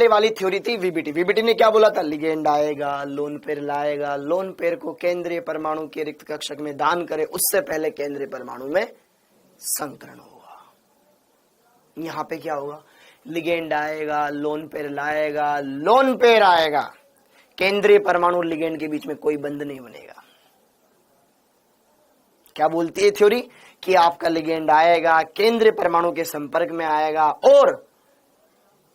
वाली थ्योरी थी VBT ने क्या बोला था? लिगेंड आएगा, लोन पेयर लाएगा, लोन पेयर को केंद्रीय परमाणु के रिक्त कक्षक में दान करे, उससे पहले केंद्रीय परमाणु में संकरण होगा। यहां पे क्या होगा? लिगेंड आएगा, लोन पेयर लाएगा, लोन पेयर आएगा, केंद्रीय परमाणु लिगेंड के बीच में कोई बंध नहीं बनेगा। क्या बोलती है थ्योरी? कि आपका लिगेंड आएगा, केंद्रीय परमाणु के संपर्क में आएगा, और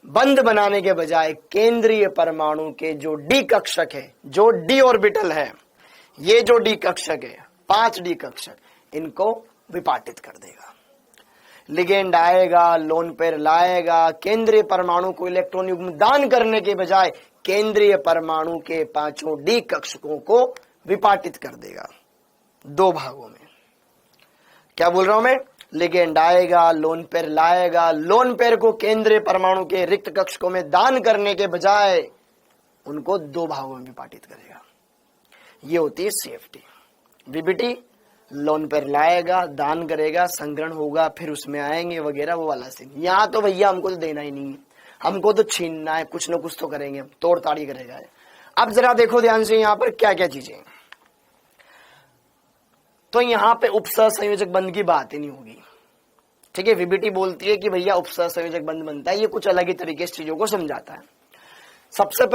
बंध बनाने के बजाय केंद्रीय परमाणु के जो डी कक्षक है, जो डी ऑर्बिटल है, ये जो डी कक्षक है, 5 डी कक्षक, इनको विपाटित कर देगा। लिगेंड आएगा, लोन पेयर लाएगा, केंद्रीय परमाणु को इलेक्ट्रॉन युग्म दान करने के बजाय केंद्रीय परमाणु के 5 डी कक्षकों को विपाटित कर देगा 2 भागों में। क्या बोल रहा हूं मैं? लिगेंड आएगा, लोन पेयर लाएगा, लोन पेयर को केंद्रीय परमाणु के रिक्त कक्षकों में दान करने के बजाय उनको 2 भागों में विपाटित करेगा। ये होती है CFT। VBT लोन पेयर लाएगा, दान करेगा, संग्रहण होगा, फिर उसमें आएंगे वगैरह, वो वाला सीन। यहां तो भैया हमको तो देना ही नहीं है, हमको तो छीनना है, कुछ ना कुछ तो करेंगे, तोड़ ताड़ी करेगा। अब जरा देखो ध्यान से यहां पर क्या क्या चीजें। तो यहां पे उपसह संयोजक बंध की बात ही नहीं होगी। ठीक है, VBT बोलती है कि भैया उपसह संयोजक बंध बनता है, ये कुछ अलग ही तरीके से चीजों को समझाता है। सबसे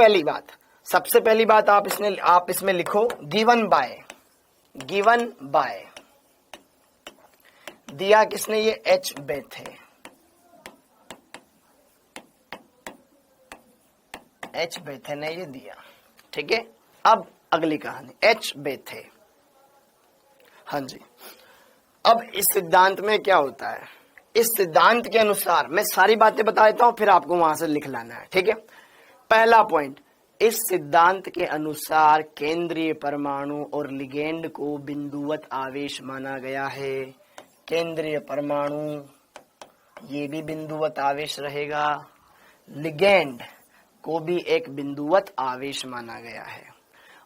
पहली बात आप इसमें लिखो गिवन बाय दिया किसने? ये H बेथे, H बेथे ने ये दिया। ठीक है, अब अगली कहानी H बेथे। हाँ जी, अब इस सिद्धांत में क्या होता है? इस सिद्धांत के अनुसार मैं सारी बातें बता देता हूं, फिर आपको वहां से लिख लाना है। ठीक है, पहला पॉइंट, इस सिद्धांत के अनुसार केंद्रीय परमाणु और लिगेंड को बिंदुवत आवेश माना गया है। केंद्रीय परमाणु ये भी बिंदुवत आवेश रहेगा, लिगेंड को भी एक बिंदुवत आवेश माना गया है।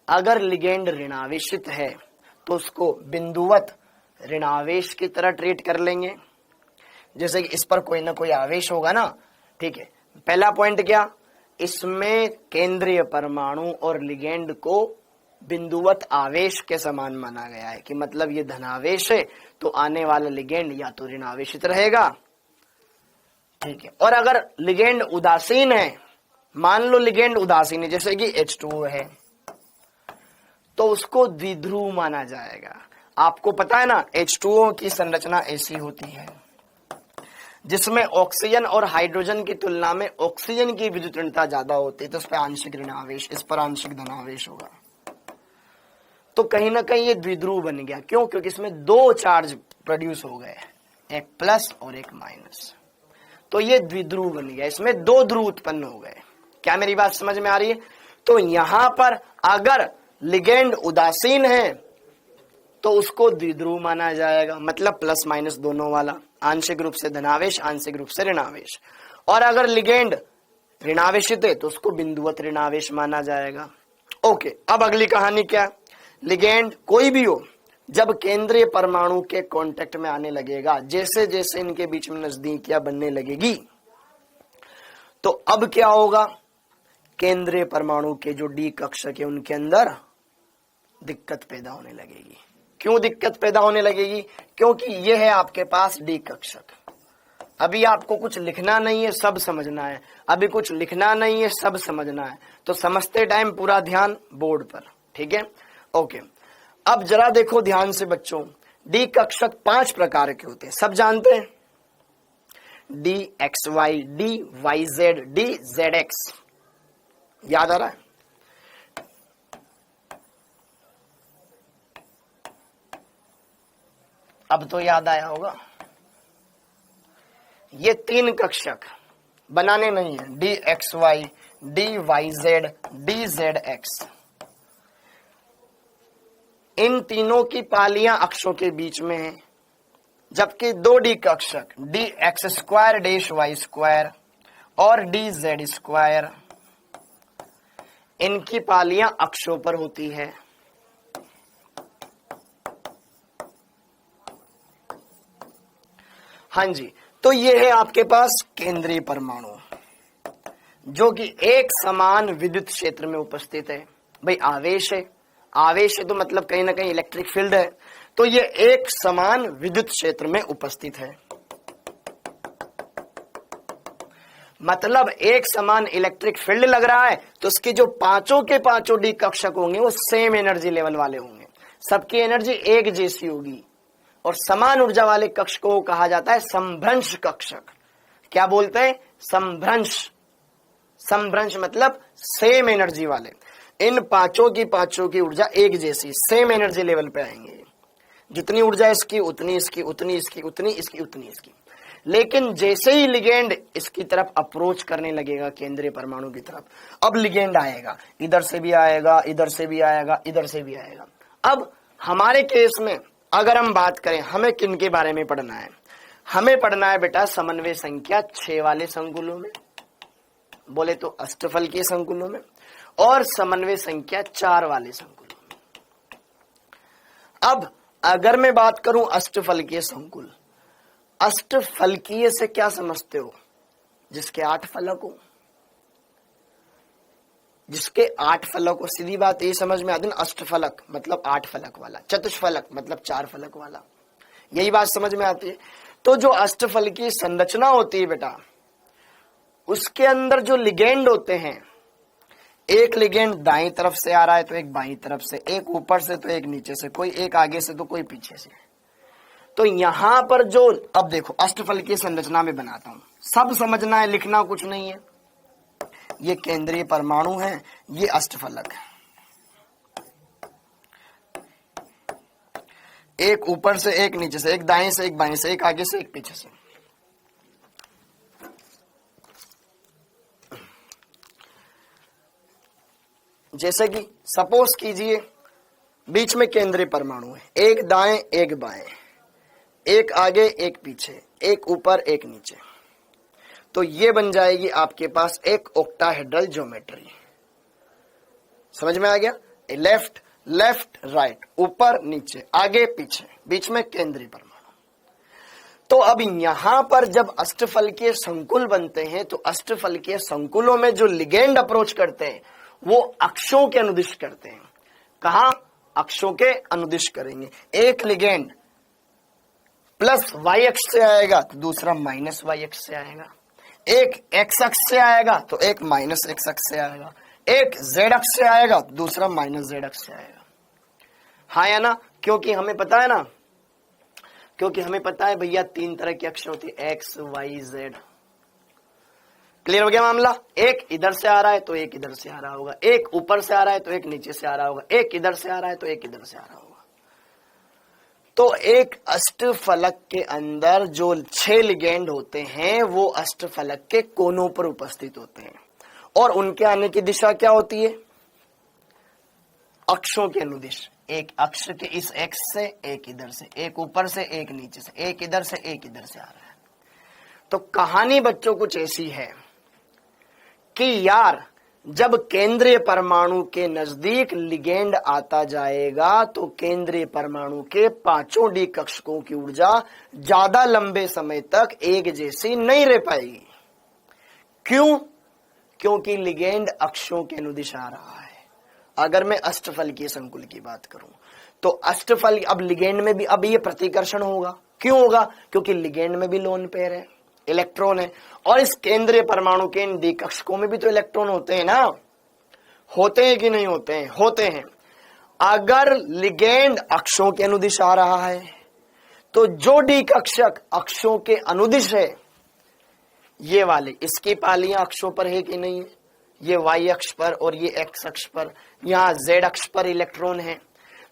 अगर लिगेंड ऋणावेशित है तो उसको बिंदुवत ऋणावेश की तरह ट्रीट कर लेंगे, जैसे कि इस पर कोई ना कोई आवेश होगा ना। ठीक है, पहला पॉइंट क्या? इसमें केंद्रीय परमाणु और लिगेंड को बिंदुवत आवेश के समान माना गया है, कि मतलब ये धनावेश है तो आने वाला लिगेंड या तो ऋणावेशित रहेगा। ठीक है, और अगर लिगेंड उदासीन है, मान लो लिगेंड उदासीन है, जैसे कि H2O है, तो उसको द्विध्रुव माना जाएगा। आपको पता है ना, H2O की संरचना ऐसी होती है जिसमें ऑक्सीजन और हाइड्रोजन की तुलना में ऑक्सीजन की विद्युत ऋणता ज्यादा होती है, तो उस पर आंशिक ऋणावेश, इस पर आंशिक धनावेश होगा। तो कहीं ना कहीं ये द्विध्रुव बन गया। क्यों? क्योंकि इसमें 2 चार्ज प्रोड्यूस हो गए, एक प्लस और एक माइनस, तो ये द्विध्रुव बन गया, इसमें 2 ध्रुव उत्पन्न हो गए। क्या मेरी बात समझ में आ रही है? तो यहां पर अगर लिगेंड उदासीन है तो उसको द्विध्रुव माना जाएगा, मतलब प्लस माइनस दोनों वाला, आंशिक रूप से धनावेश, आंशिक रूप से ऋणावेश। और अगर लिगेंड ऋणावेशित है तो उसको बिंदुवत ऋणावेश माना जाएगा। ओके, अब अगली कहानी क्या? लिगेंड कोई भी हो, जब केंद्रीय परमाणु के कांटेक्ट में आने लगेगा, जैसे जैसे इनके बीच में नजदीकियां बनने लगेगी, तो अब क्या होगा, केंद्रीय परमाणु के जो डी कक्षक है उनके अंदर दिक्कत पैदा होने लगेगी। क्यों दिक्कत पैदा होने लगेगी? क्योंकि यह है आपके पास डी कक्षक। अभी आपको कुछ लिखना नहीं है, सब समझना है। अभी कुछ लिखना नहीं है, सब समझना है। तो समझते टाइम पूरा ध्यान बोर्ड पर, ठीक है? ओके, अब जरा देखो ध्यान से बच्चों, डी कक्षक 5 प्रकार के होते हैं, सब जानते हैं। D x Y, D Y Z, D Z X, याद आ रहा है? अब तो याद आया होगा। ये 3 कक्षक बनाने नहीं है, D x Y, D Y Z, D Z x. इन तीनों की पालियां अक्षों के बीच में है, जबकि 2 डी कक्षक, d x square dash Y square और डी जेड स्क्वायर, इनकी पालियां अक्षों पर होती है। हाँ जी, तो ये है आपके पास केंद्रीय परमाणु, जो कि एक समान विद्युत क्षेत्र में उपस्थित है। भाई आवेश है, आवेश है तो मतलब कहीं ना कहीं इलेक्ट्रिक फील्ड है, तो ये एक समान विद्युत क्षेत्र में उपस्थित है। मतलब एक समान इलेक्ट्रिक फील्ड लग रहा है, तो उसके जो पांचों के पांचों डी कक्षक होंगे वो सेम एनर्जी लेवल वाले होंगे, सबकी एनर्जी एक जैसी होगी। और समान ऊर्जा वाले कक्ष को कहा जाता है समभ्रंश कक्षक। क्या बोलते हैं? समभ्रंश। समभ्रंश मतलब सेम एनर्जी वाले। इन पांचों की ऊर्जा एक जैसी, सेम एनर्जी लेवल पे आएंगे। जितनी ऊर्जा इसकी उतनी इसकी, उतनी इसकी, उतनी इसकी, उतनी इसकी। लेकिन जैसे ही लिगेंड इसकी तरफ अप्रोच करने लगेगा, केंद्रीय परमाणु की तरफ, अब लिगेंड आएगा, इधर से भी आएगा, इधर से भी आएगा, इधर से भी आएगा। अब हमारे केस में अगर हम बात करें, हमें किन के बारे में पढ़ना है? हमें पढ़ना है बेटा समन्वय संख्या 6 वाले संकुलों में, बोले तो अष्टफलकीय संकुलों में, और समन्वय संख्या 4 वाले संकुलों में। अब अगर मैं बात करूं अष्टफलकीय संकुल, अष्टफलकीय से क्या समझते हो? जिसके 8 फलक हो, जिसके 8 फलक हो। सीधी बात ये समझ में आती है ना, अष्टफलक मतलब 8 फलक वाला, चतुष्फलक मतलब 4 फलक वाला, यही बात समझ में आती है। तो जो अष्टफलकीय संरचना होती है बेटा, उसके अंदर जो लिगेंड होते हैं, एक लिगेंड दाईं तरफ से आ रहा है तो एक बाईं तरफ से, एक ऊपर से तो एक नीचे से, कोई एक आगे से तो कोई पीछे से। तो यहां पर जो, अब देखो अष्टफलकीय संरचना में बनाता हूं, सब समझना है, लिखना कुछ नहीं है। ये केंद्रीय परमाणु है, ये अष्टफलक है, एक ऊपर से एक नीचे से, एक दाएं से एक बाएं से, एक आगे से एक पीछे से। जैसे कि सपोज कीजिए बीच में केंद्रीय परमाणु है, एक दाएं एक बाएं, एक आगे एक पीछे, एक ऊपर एक नीचे। तो ये बन जाएगी आपके पास एक ऑक्टाहेड्रल ज्योमेट्री। समझ में आ गया? लेफ्ट लेफ्ट राइट, ऊपर नीचे, आगे पीछे, बीच में केंद्रीय परमाणु। तो अब यहां पर जब अष्टफलकीय संकुल बनते हैं, तो अष्टफलकीय संकुलों में जो लिगेंड अप्रोच करते हैं वो अक्षों के अनुदिश करते हैं। कहां? अक्षों के अनुदिश करेंगे। एक लिगेंड प्लस वाई अक्ष से आएगा तो दूसरा माइनस वाई अक्ष से आएगा, एक एक्स अक्ष से आएगा तो एक माइनस एक्स अक्ष से आएगा, एक जेड अक्ष से आएगा तो दूसरा माइनस जेड अक्ष से आएगा। हाँ या ना? क्योंकि हमें पता है ना, क्योंकि हमें पता है भैया 3 तरह की अक्ष होती है, एक्स वाई जेड। क्लियर हो गया मामला? एक इधर से आ रहा है तो एक इधर से आ रहा होगा, एक ऊपर से आ रहा है तो एक नीचे से आ रहा होगा, एक इधर से आ रहा है तो एक इधर से आ रहा होगा। तो एक अष्टफलक के अंदर जो 6 लिगेंड होते हैं वो अष्टफलक के कोनों पर उपस्थित होते हैं, और उनके आने की दिशा क्या होती है? अक्षों के अनुदिश। एक अक्ष के इस एक्स से, एक इधर से, एक ऊपर से एक नीचे से, एक इधर से एक इधर से आ रहा है। तो कहानी बच्चों कुछ ऐसी है कि यार जब केंद्रीय परमाणु के नजदीक लिगेंड आता जाएगा तो केंद्रीय परमाणु के पांचों डी कक्षकों की ऊर्जा ज्यादा लंबे समय तक एक जैसी नहीं रह पाएगी। क्यों? क्योंकि लिगेंड अक्षों के अनुदिश आ रहा है। अगर मैं अष्टफल की संकुल की बात करूं तो अष्टफल, अब लिगेंड में भी अब ये प्रतिकर्षण होगा। क्यों होगा? क्योंकि लिगेंड में भी लोन पेयर है, इलेक्ट्रॉन है, और इस केंद्रीय परमाणु के इन डी कक्षकों में भी तो इलेक्ट्रॉन होते हैं ना। होते हैं कि नहीं होते हैं? होते हैं। अगर लिगेंड अक्षों के अनुदिश आ रहा है तो जो डी कक्षक अक्षों के अनुदिश है, ये वाले, इसकी पालियां अक्षों पर है कि नहीं है? ये वाई अक्ष पर और ये एक्स अक्ष पर, यहां जेड अक्ष पर इलेक्ट्रॉन है।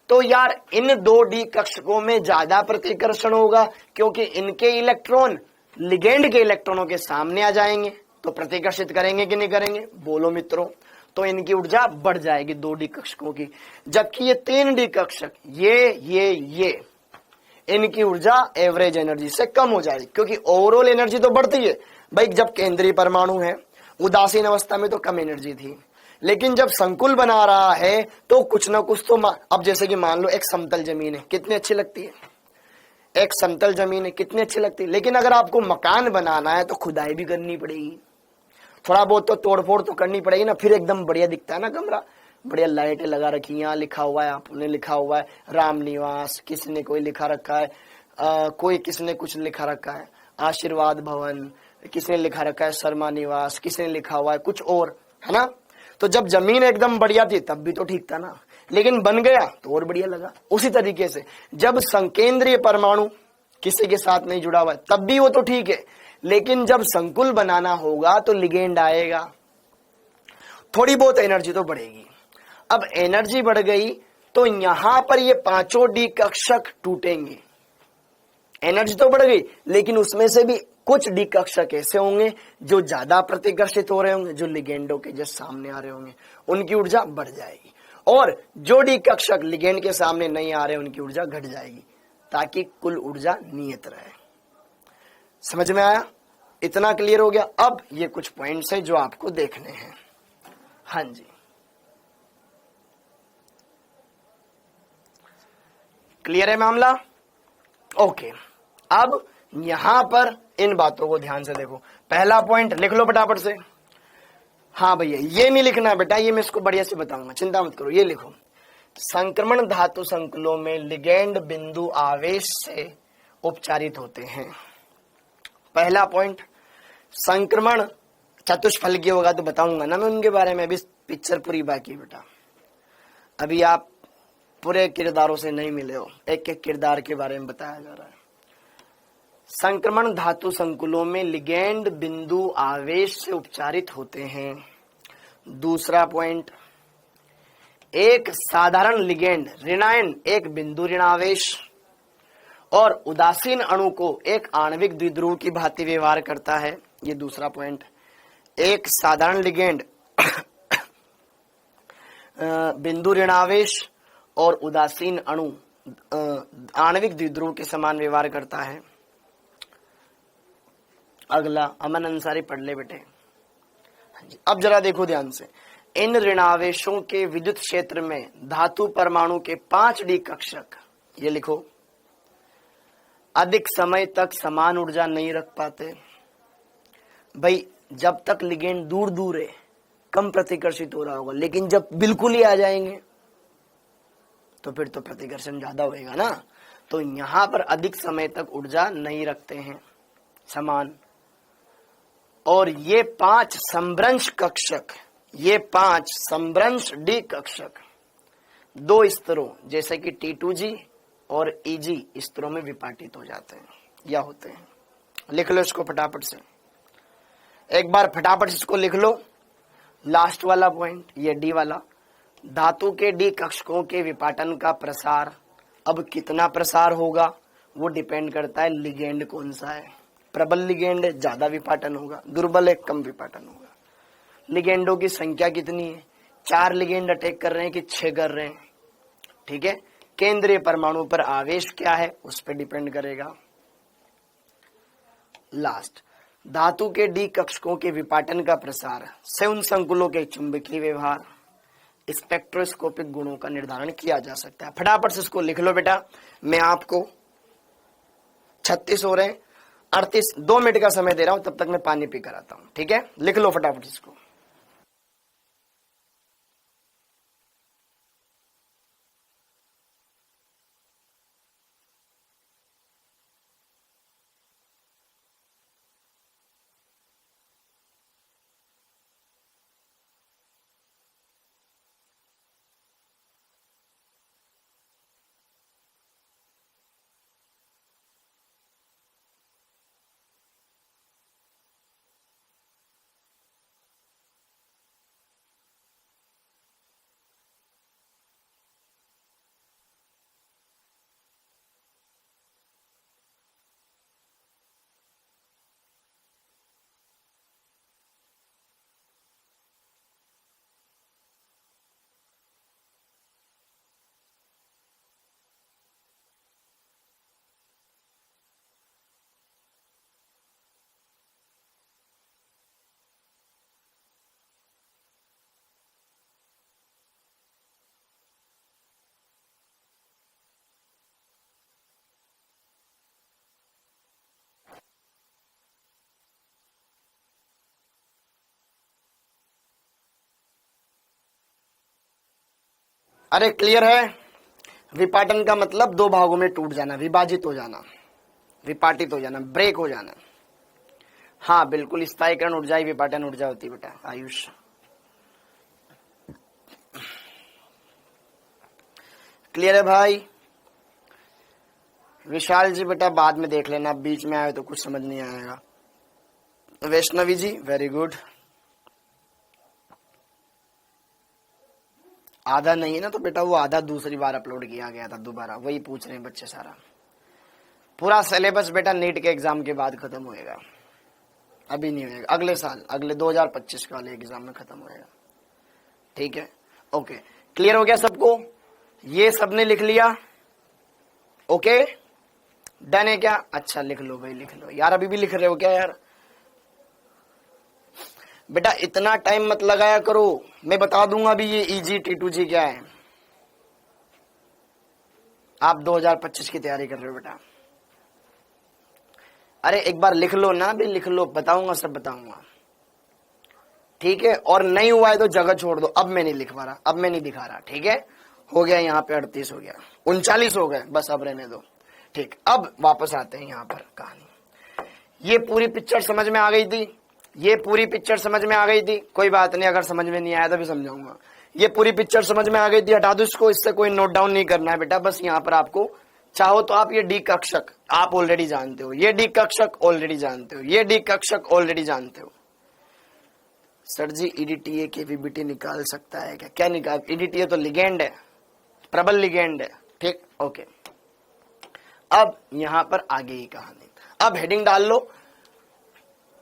तो यार इन दो डी कक्षकों में ज्यादा प्रतिकर्षण होगा क्योंकि इनके इलेक्ट्रॉन लिगेंड के इलेक्ट्रॉनों के सामने आ जाएंगे, तो प्रतिकर्षित करेंगे कि नहीं करेंगे? बोलो मित्रों। तो इनकी ऊर्जा बढ़ जाएगी दो डी कक्षकों की। जबकि ये तीन डी कक्षक, ये इनकी ऊर्जा एवरेज एनर्जी से कम हो जाएगी, क्योंकि ओवरऑल एनर्जी तो बढ़ती है भाई। जब केंद्रीय परमाणु है उदासीन अवस्था में तो कम एनर्जी थी, लेकिन जब संकुल बना रहा है तो कुछ ना कुछ तो अब जैसे कि मान लो एक समतल जमीन है, कितनी अच्छी लगती है? एक समतल जमीन है, कितनी अच्छी लगती है। लेकिन अगर आपको मकान बनाना है तो खुदाई भी करनी पड़ेगी, थोड़ा बहुत तो तोड़फोड़ तो करनी पड़ेगी ना, फिर एकदम बढ़िया दिखता है ना कमरा। बढ़िया लाइटें लगा रखी, यहाँ लिखा हुआ है, आपने लिखा हुआ है राम निवास, किसी ने कोई लिखा रखा है, कोई किसी ने कुछ लिखा रखा है आशीर्वाद भवन, किसी ने लिखा रखा है शर्मा निवास, किसी ने लिखा हुआ है कुछ और, है ना। तो जब जमीन एकदम बढ़िया थी तब भी तो ठीक था ना, लेकिन बन गया तो और बढ़िया लगा। उसी तरीके से जब संकेंद्रीय परमाणु किसी के साथ नहीं जुड़ा हुआ है तब भी वो तो ठीक है, लेकिन जब संकुल बनाना होगा तो लिगेंड आएगा, थोड़ी बहुत एनर्जी तो बढ़ेगी। अब एनर्जी बढ़ गई तो यहां पर ये पांचों डी कक्षक टूटेंगे। एनर्जी तो बढ़ गई, लेकिन उसमें से भी कुछ डी कक्षक ऐसे होंगे जो ज्यादा प्रतिकर्षित हो रहे होंगे, जो लिगेंडों के जस्ट सामने आ रहे होंगे, उनकी ऊर्जा बढ़ जाएगी। और जो डी कक्षक लिगेंड के सामने नहीं आ रहे उनकी ऊर्जा घट जाएगी, ताकि कुल ऊर्जा नियत रहे। समझ में आया? इतना क्लियर हो गया? अब ये कुछ पॉइंट्स हैं जो आपको देखने हैं। हाँ जी, क्लियर है मामला? ओके, अब यहां पर इन बातों को ध्यान से देखो। पहला पॉइंट लिख लो फटाफट से। हाँ भैया, ये नहीं लिखना है बेटा, ये मैं इसको बढ़िया से बताऊंगा, चिंता मत करो। ये लिखो, संक्रमण धातु संकुलों में लिगेंड बिंदु आवेश से उपचारित होते हैं। पहला पॉइंट, संक्रमण चतुष्फलकीय होगा तो बताऊंगा ना मैं उनके बारे में, अभी पिक्चर पूरी बाकी बेटा, अभी आप पूरे किरदारों से नहीं मिले हो, एक एक किरदार के बारे में बताया जा रहा है। संक्रमण धातु संकुलों में लिगेंड बिंदु आवेश से उपचारित होते हैं। दूसरा पॉइंट, एक साधारण लिगेंड ऋणायन एक बिंदु ऋणावेश और उदासीन अणु को एक आणविक द्विध्रुव की भांति व्यवहार करता है। ये दूसरा पॉइंट, एक साधारण लिगेंड बिंदु ऋणावेश और उदासीन अणु आणविक द्विध्रुव के समान व्यवहार करता है। अगला, अमन अंसारी पढ़ ले बेटे। अब जरा देखो ध्यान से, इन ऋणावेशों के विद्युत क्षेत्र में धातु परमाणु के 5 डी कक्षक, ये लिखो, अधिक समय तक समान ऊर्जा नहीं रख पाते। भाई जब तक लिगेंड दूर दूर है कम प्रतिकर्षित हो रहा होगा, लेकिन जब बिल्कुल ही आ जाएंगे तो फिर तो प्रतिकर्षण ज्यादा होएगा ना। तो यहां पर अधिक समय तक ऊर्जा नहीं रखते हैं समान। और ये 5 संभ्रंश कक्षक, ये 5 संभ्रंश डी कक्षक 2 स्तरों जैसे कि T2G और EG स्तरों में विपाटित हो जाते हैं या होते हैं। लिख लो इसको फटाफट से, एक बार फटाफट इसको लिख लो। लास्ट वाला पॉइंट, ये डी वाला, धातु के डी कक्षकों के विपाटन का प्रसार। अब कितना प्रसार होगा वो डिपेंड करता है लिगेंड कौन सा है। प्रबल लिगेंड है ज्यादा विपाटन होगा, दुर्बल है कम विपाटन होगा। लिगेंडों की संख्या कितनी है? 4 लिगेंड अटैक कर रहे हैं कि 6 कर रहे हैं, ठीक है। केंद्रीय परमाणु पर आवेश क्या है उस पर डिपेंड करेगा। लास्ट, धातु के डी कक्षकों के विपाटन का प्रसार से उन संकुलों के चुंबकीय व्यवहार, स्पेक्ट्रोस्कोपिक गुणों का निर्धारण किया जा सकता है। फटाफट से इसको लिख लो बेटा। मैं आपको 36 हो रहे हैं, 38 2 मिनट का समय दे रहा हूं, तब तक मैं पानी पी कर आता हूं। ठीक है, लिख लो फटाफट इसको। अरे क्लियर है? विपाटन का मतलब दो भागों में टूट जाना, विभाजित हो जाना, विपाटित हो जाना, ब्रेक हो जाना। हाँ बिल्कुल, स्थायीकरण ऊर्जा ही विपाटन ऊर्जा होती है बेटा। आयुष क्लियर है भाई? विशाल जी बेटा बाद में देख लेना, बीच में आए तो कुछ समझ नहीं आएगा। वैष्णवी जी वेरी गुड। आधा नहीं है ना तो बेटा वो आधा दूसरी बार अपलोड किया गया था, दोबारा वही पूछ रहे हैं बच्चे। सारा पूरा सिलेबस बेटा नीट के एग्जाम के बाद खत्म होएगा, अभी नहीं होएगा, अगले साल, अगले 2025 वाले एग्जाम में खत्म होएगा। ठीक है, ओके, क्लियर हो गया सबको? ये सबने लिख लिया? ओके डन है क्या? अच्छा लिख लो भाई, लिख लो यार। अभी भी लिख रहे हो क्या यार? बेटा इतना टाइम मत लगाया करो, मैं बता दूंगा अभी ये EG T2G क्या है। आप 2025 की तैयारी कर रहे हो बेटा। अरे एक बार लिख लो ना, भी लिख लो, बताऊंगा, सब बताऊंगा। ठीक है, और नहीं हुआ है तो जगह छोड़ दो, अब मैं नहीं लिखवा रहा, अब मैं नहीं दिखा रहा। ठीक है, हो गया यहाँ पे 38 हो गया, 39 हो गए, बस अब रहने दो। ठीक, अब वापस आते हैं यहाँ पर कहानी। ये पूरी पिक्चर समझ में आ गई थी? ये पूरी पिक्चर समझ में आ गई थी? कोई बात नहीं, अगर समझ में नहीं आया तो भी समझाऊंगा। ये पूरी पिक्चर समझ में आ गई थी, हटा दो इसको, इससे कोई नोट डाउन नहीं करना है बेटा। बस यहाँ पर आपको चाहो तो आप ये डी कक्षक आप ऑलरेडी जानते हो, ये डी कक्षक ऑलरेडी जानते हो, ये डी कक्षक ऑलरेडी जानते हो। सर जी EDTA के VBT निकाल सकता है क्या? क्या निकाल? EDTA तो लिगेंड है, प्रबल लिगेंड है। ठीक, ओके। अब यहां पर आगे की कहानी, अब हेडिंग डाल लो।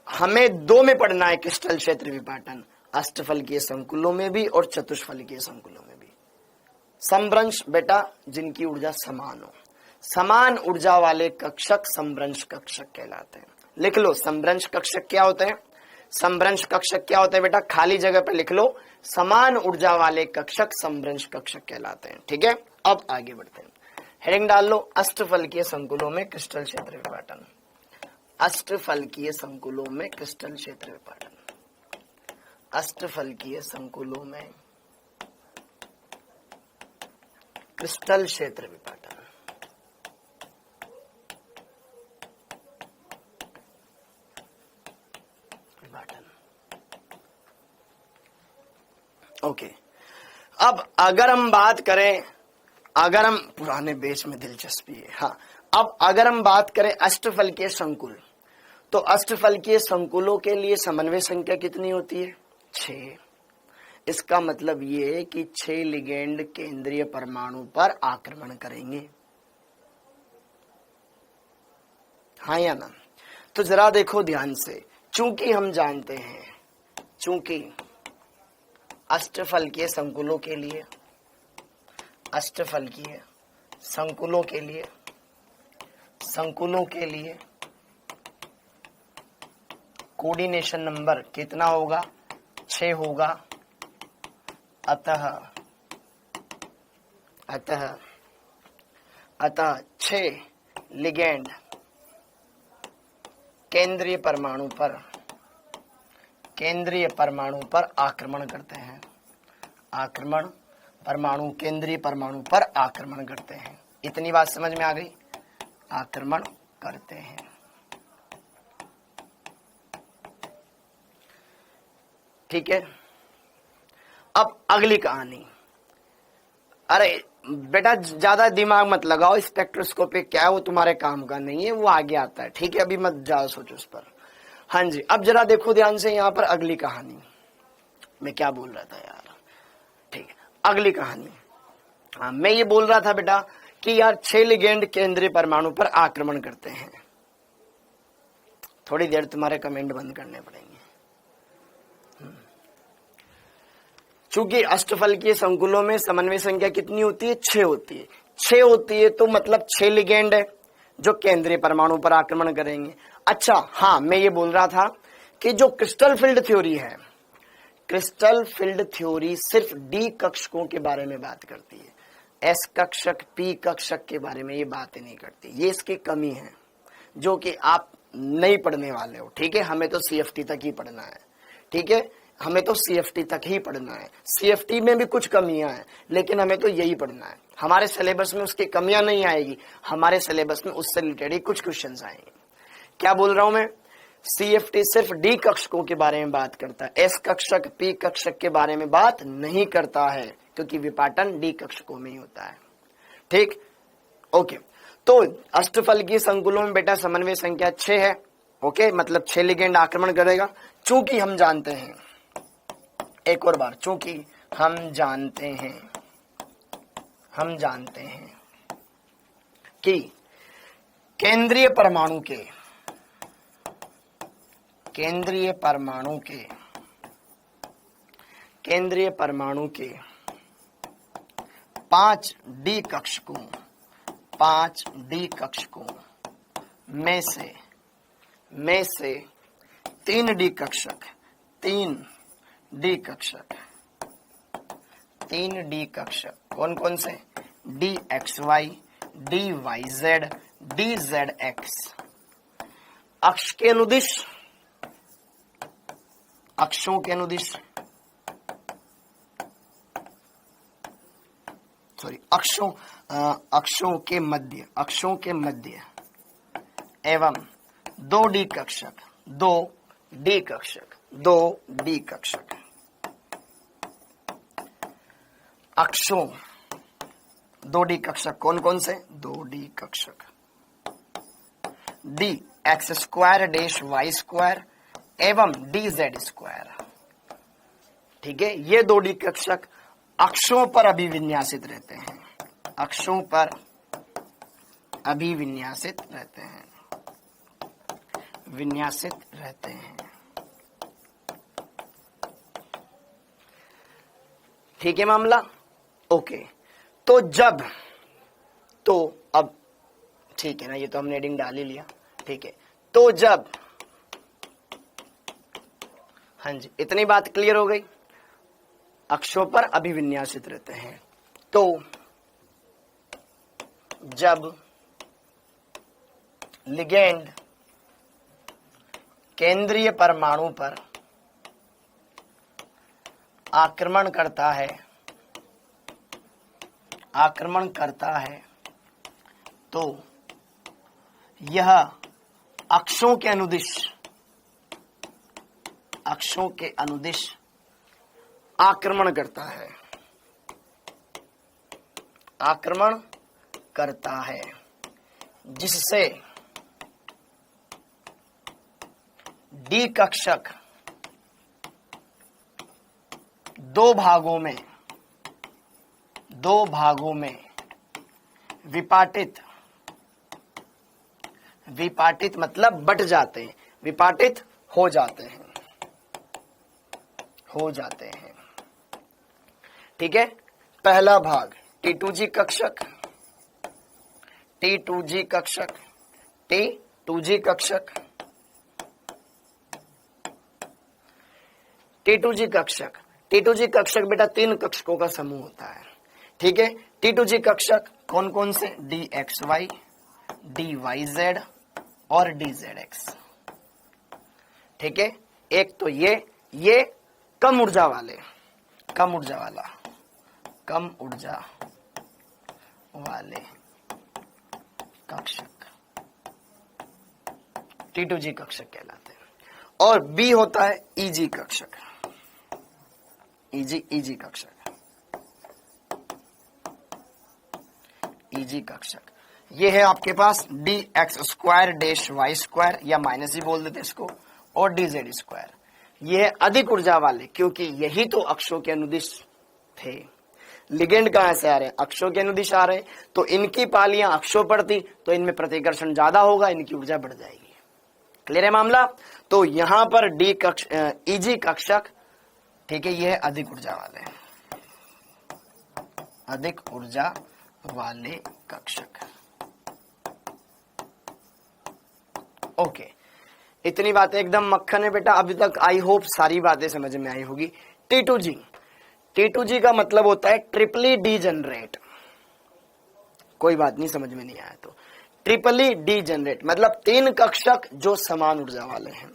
हमें 2 में पढ़ना है क्रिस्टल क्षेत्र विपाटन, अष्टफलकीय संकुलों में भी और चतुष्फलकीय संकुलों में भी। समभ्रंश बेटा जिनकी ऊर्जा समान हो, समान ऊर्जा वाले कक्षक समभ्रंश कक्षक कहलाते हैं। लिख लो समभ्रंश कक्षक क्या होते हैं? समभ्रंश कक्षक क्या होते हैं बेटा? खाली जगह पे लिख लो, समान ऊर्जा वाले कक्षक समभ्रंश कक्षक कहलाते हैं। ठीक है, अब आगे बढ़ते हैं। हेडिंग डाल लो, अष्टफलकीय संकुलों में क्रिस्टल क्षेत्र विपाटन। अष्टफलकीय संकुलों में क्रिस्टल क्षेत्र विपाटन, अष्टफलकीय संकुलों में क्रिस्टल क्षेत्र विपाटन। ओके, अब अगर हम बात करें, अगर हम पुराने बेच में दिलचस्पी है, हाँ, अब अगर हम बात करें अष्टफलकीय संकुल, तो अष्टफलकीय संकुलों के लिए समन्वय संख्या कितनी होती है? 6। इसका मतलब ये है कि 6 लिगेंड केंद्रीय परमाणु पर आक्रमण करेंगे, हाँ या ना? तो जरा देखो ध्यान से, चूंकि हम जानते हैं, चूंकि अष्टफलकीय संकुलों के लिए, अष्टफलकीय संकुलों के लिए, संकुलों के लिए कोऑर्डिनेशन नंबर कितना होगा, 6 होगा। अतः 6 लिगेंड केंद्रीय परमाणु पर आक्रमण करते हैं। केंद्रीय परमाणु पर आक्रमण करते हैं। इतनी बात समझ में आ गई? आक्रमण करते हैं। ठीक है, अब अगली कहानी। अरे बेटा ज्यादा दिमाग मत लगाओ, स्पेक्ट्रोस्कोपिक क्या है वो तुम्हारे काम का नहीं है, वो आगे आता है। ठीक है, अभी मत ज्यादा सोचो उस पर। हाँ जी, अब जरा देखो ध्यान से यहाँ पर अगली कहानी। मैं क्या बोल रहा था यार? ठीक है, अगली कहानी। हाँ, मैं ये बोल रहा था बेटा कि यार 6 लिगेंड केंद्रीय परमाणु पर आक्रमण करते हैं। थोड़ी देर तुम्हारे कमेंट बंद करने पड़ेंगे। चूंकि अष्टफलकीय संकुलों में समन्वय संख्या कितनी होती है? 6 होती है। 6 होती है तो मतलब 6 लिगेंड है जो केंद्रीय परमाणु पर आक्रमण करेंगे। अच्छा हाँ, मैं ये बोल रहा था कि जो क्रिस्टल फील्ड थ्योरी है, क्रिस्टल फील्ड थ्योरी सिर्फ डी कक्षकों के बारे में बात करती है, एस कक्षक पी कक्षक के बारे में ये बातें नहीं करती। ये इसकी कमी है जो कि आप नहीं पढ़ने वाले हो। ठीक है, हमें तो सीएफटी तक ही पढ़ना है। ठीक है, हमें तो सीएफटी तक ही पढ़ना है। सीएफटी में भी कुछ कमियां हैं लेकिन हमें तो यही पढ़ना है। हमारे सिलेबस में उसकी कमियां नहीं आएगी, हमारे सिलेबस में उससे रिलेटेड ही कुछ क्वेश्चंस आएंगे। क्या बोल रहा हूं मैं? सीएफटी सिर्फ डी कक्षकों के बारे में बात करता है, एस कक्षक पी कक्षक के बारे में बात नहीं करता है क्योंकि विपाटन डी कक्षकों में ही होता है। ठीक, ओके। तो अष्टफलकीय संकुलों में बेटा समन्वय संख्या 6 है। ओके, मतलब 6 लिगेंड आक्रमण करेगा। चूंकि हम जानते हैं, एक और बार, चूंकि हम जानते हैं कि केंद्रीय परमाणु के 5 डी कक्षकों में से 3 डी कक्षक कौन कौन से? D x Y, D Y Z, D Z X अक्षों के मध्य एवं 2 डी कक्षक अक्षों 2 डी कक्षक कौन कौन से? 2 डी कक्षक d x square dash Y square एवं डी जेड स्क्वायर। ठीक है, ये 2 डी कक्षक अक्षों पर अभिविन्यासित रहते हैं, विन्यासित रहते हैं। ठीक है मामला, ओके। तो अब ठीक है ना, ये तो हमने हेडिंग डाल ही लिया। ठीक है, तो जब, हाँ जी, इतनी बात क्लियर हो गई। अक्षों पर अभिविन्यासित रहते हैं। तो जब लिगेंड केंद्रीय परमाणु पर आक्रमण करता है तो यह अक्षों के अनुदिश आक्रमण करता है जिससे डी कक्षक 2 भागों में विपाटित मतलब बट जाते हैं, विपाटित हो जाते हैं। ठीक है, पहला भाग T2G कक्षक T2G कक्षक, T2G कक्षक बेटा 3 कक्षकों का समूह होता है, ठीक है। T2G कक्षक कौन कौन से, dxy, dyz और dzx, ठीक है। एक तो ये कम ऊर्जा वाले, कम ऊर्जा वाले कक्षक T2G कक्षक कहलाते हैं। और B होता है EG कक्षक, EG कक्षक, EG कक्षक। ये है आपके पास dx square dash y square या माइनस ही बोल देते इसको, और dz स्क्वायर। ये है अधिक ऊर्जा वाले, क्योंकि यही तो अक्षों के अनुदिश थे। लिगेंड कहां से आ रहे हैं, अक्षों के अनुदिश आ रहे हैं, तो इनकी पालियां अक्षों पर थी तो इनमें प्रतिकर्षण ज्यादा होगा, इनकी ऊर्जा बढ़ जाएगी। क्लियर है मामला। तो यहां पर EG कक्षक, ठीक है, ये है अधिक ऊर्जा वाले, अधिक ऊर्जा वाले कक्षक। ओके, इतनी बातें एकदम मक्खन है बेटा। अभी तक आई होप सारी बातें समझ में आई होगी। T2G का मतलब होता है ट्रिपली डीजेनरेट। कोई बात नहीं समझ में नहीं आया तो ट्रिपली डीजेनरेट मतलब 3 कक्षक जो समान ऊर्जा वाले हैं।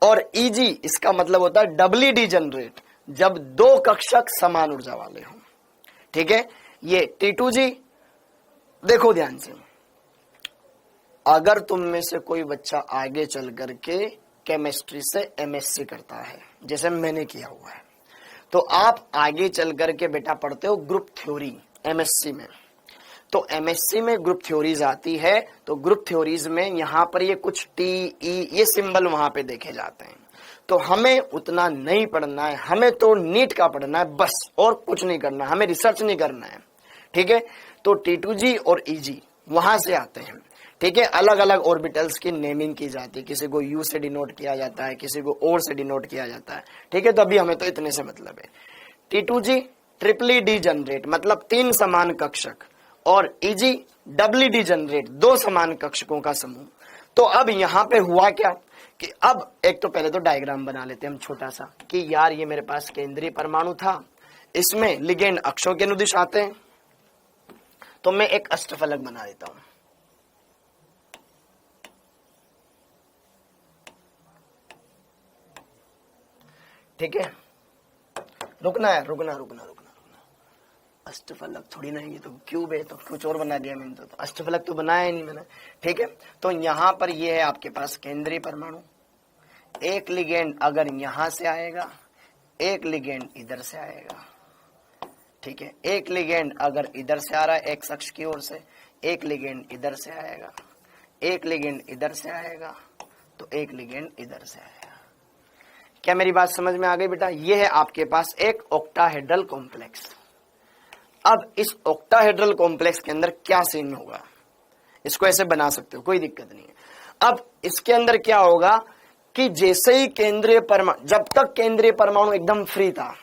और EG इसका मतलब होता है डबली डीजेनरेट, जब 2 कक्षक समान ऊर्जा वाले हों, ठीक है। ये T2G देखो ध्यान से, अगर तुम में से कोई बच्चा आगे चल करके केमिस्ट्री से MSc करता है, जैसे मैंने किया हुआ है, तो आप आगे चल करके बेटा पढ़ते हो ग्रुप थ्योरी MSc में। तो MSc में ग्रुप थ्योरीज आती है, तो ग्रुप थ्योरीज में यहाँ पर ये कुछ TE ये सिंबल वहां पे देखे जाते हैं। तो हमें उतना नहीं पढ़ना है, हमें तो नीट का पढ़ना है बस, और कुछ नहीं करना, हमें रिसर्च नहीं करना है, ठीक है। तो T2G और EG वहां से आते हैं, ठीक है। अलग अलग ऑर्बिटल्स की नेमिंग की जाती है, किसी को U से डिनोट किया जाता है, किसी को OR से डिनोट किया जाता है, ठीक है। तो अभी हमें तो इतने से मतलब है। T2G ट्रिपली डीजेनरेट मतलब 3 समान कक्षक, और EG डबली डीजेनरेट 2 समान कक्षकों का समूह। तो अब यहां पे हुआ क्या कि अब एक तो पहले तो डायग्राम बना लेते हैं हम छोटा सा, कि यार ये मेरे पास केंद्रीय परमाणु था, इसमें लिगेंड अक्षों के अनुदिश आते हैं, तो मैं एक अष्टफलक बना देता हूं। ठीक है, रुकना है, रुकना। अष्टफलक थोड़ी ना, ये तो क्यूब है, तो कुछ और बना दिया मैंने तो अष्टफलक तो बनाया ही नहीं मैंने, ठीक है। तो यहां पर ये है आपके पास केंद्रीय परमाणु, एक लिगेंड अगर यहां से आएगा, एक लिगेंड इधर से आएगा, ठीक है। एक लिगेंड अगर इधर से आ रहा है एक्स अक्ष की ओर से, एक लिगेंड इधर से आएगा, एक लिगेंड इधर से आएगा, तो एक लिगेंड इधर से आएगा। क्या मेरी बात समझ में आ गई बेटा। ये है आपके पास एक ऑक्टाहेड्रल कॉम्प्लेक्स। अब इस ऑक्टाहेड्रल कॉम्प्लेक्स के अंदर क्या सीन होगा, इसको ऐसे बना सकते हो, कोई दिक्कत नहीं है। अब इसके अंदर क्या होगा कि जैसे ही केंद्रीय परमाणु, जब तक केंद्रीय परमाणु एकदम फ्री था,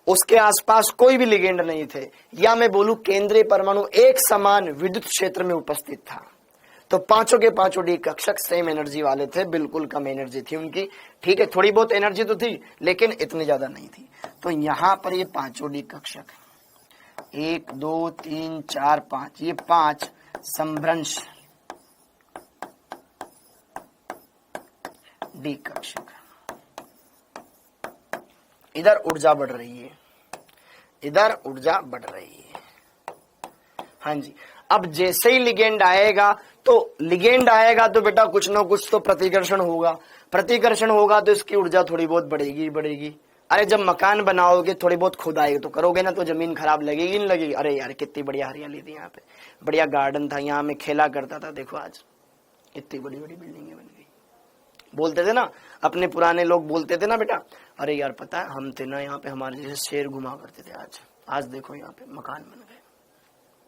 उसके आसपास कोई भी लिगेंड नहीं थे, या मैं बोलूं केंद्रीय परमाणु एक समान विद्युत क्षेत्र में उपस्थित था, तो पांचों के पांचों डी कक्षक सेम एनर्जी वाले थे, बिल्कुल कम एनर्जी थी उनकी, ठीक है। थोड़ी बहुत एनर्जी तो थी लेकिन इतनी ज्यादा नहीं थी। तो यहां पर ये पांचों डी कक्षक 1 2 3 4 5, ये 5 संभ्रंश डी कक्षक, इधर ऊर्जा बढ़ रही है, इधर ऊर्जा बढ़ रही है। हाँ जी, अब जैसे ही लिगेंड आएगा तो बेटा कुछ ना कुछ तो प्रतिकर्षण होगा, तो इसकी ऊर्जा थोड़ी बहुत बढ़ेगी। अरे जब मकान बनाओगे थोड़ी बहुत खुदाई तो करोगे ना, तो जमीन खराब लगेगी नहीं लगेगी। अरे यार कितनी बढ़िया हरियाली थी यहाँ पे, बढ़िया गार्डन था, यहाँ में खेला करता था, देखो आज इतनी बड़ी बड़ी बिल्डिंगें बन गई। बोलते थे ना, अपने पुराने लोग बोलते थे ना बेटा, अरे यार पता है हम थे ना यहाँ पे, हमारे जैसे शेर घुमा करते थे, आज देखो यहाँ पे मकान बन गए,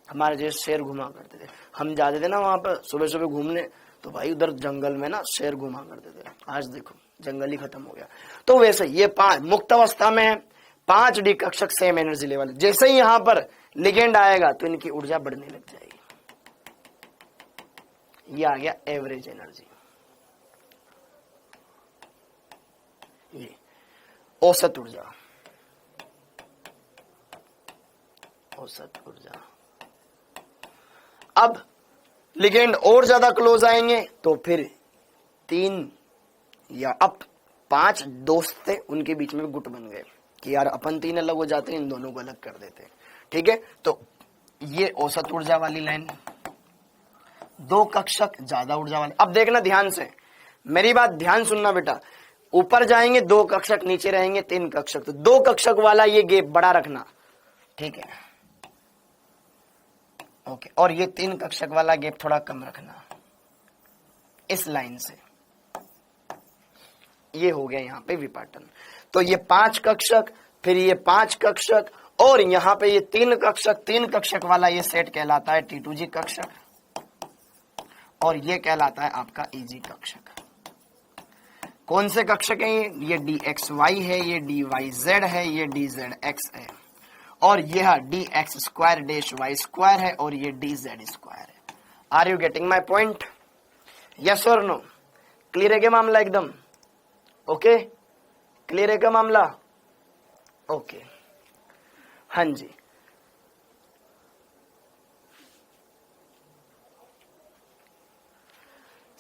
हमारे जैसे शेर घुमा करते थे। हम जाते थे ना वहां पर सुबह सुबह घूमने, तो भाई उधर जंगल में ना शेर घुमा करते थे, आज देखो जंगल ही खत्म हो गया। तो वैसे ये 5 मुक्त अवस्था में है, 5 डी कक्षक सेम एनर्जी लेवल, जैसे ही यहां पर लिगेंड आएगा तो इनकी ऊर्जा बढ़ने लग जाएगी। ये आ गया एवरेज एनर्जी। ये औसत ऊर्जा, औसत ऊर्जा। अब लिगेंड और ज्यादा क्लोज आएंगे तो फिर 3 या अब 5 दोस्त थे, उनके बीच में गुट बन गए कि यार अपन 3 अलग हो जाते हैं, इन दोनों को अलग कर देते हैं। ठीक है, तो ये औसत ऊर्जा वाली लाइन। 2 कक्षक ज्यादा ऊर्जा वाले। अब देखना ध्यान से, मेरी बात ध्यान सुनना बेटा। ऊपर जाएंगे 2 कक्षक, नीचे रहेंगे 3 कक्षक, तो 2 कक्षक वाला ये गैप बड़ा रखना। ठीक है, ओके। और ये 3 कक्षक वाला गैप थोड़ा कम रखना इस लाइन से। ये हो गया यहाँ पे विपाटन। तो ये 5 कक्षक, फिर ये 5 कक्षक, और यहाँ पे ये 3 कक्षक, 3 कक्षक वाला ये सेट कहलाता है T2G कक्षक, और ये कहलाता है आपका EG कक्षक। कौन से कक्षक हैं ये dxy है, ये dyz है, ये dzx है, और यह dx square dash y square है, और ये dz स्क्वायर है। Are you getting my point? Yes और नो? क्लियर है क्या मामला एकदम? ओके, क्लियर है क्या मामला? ओके, हाँ जी।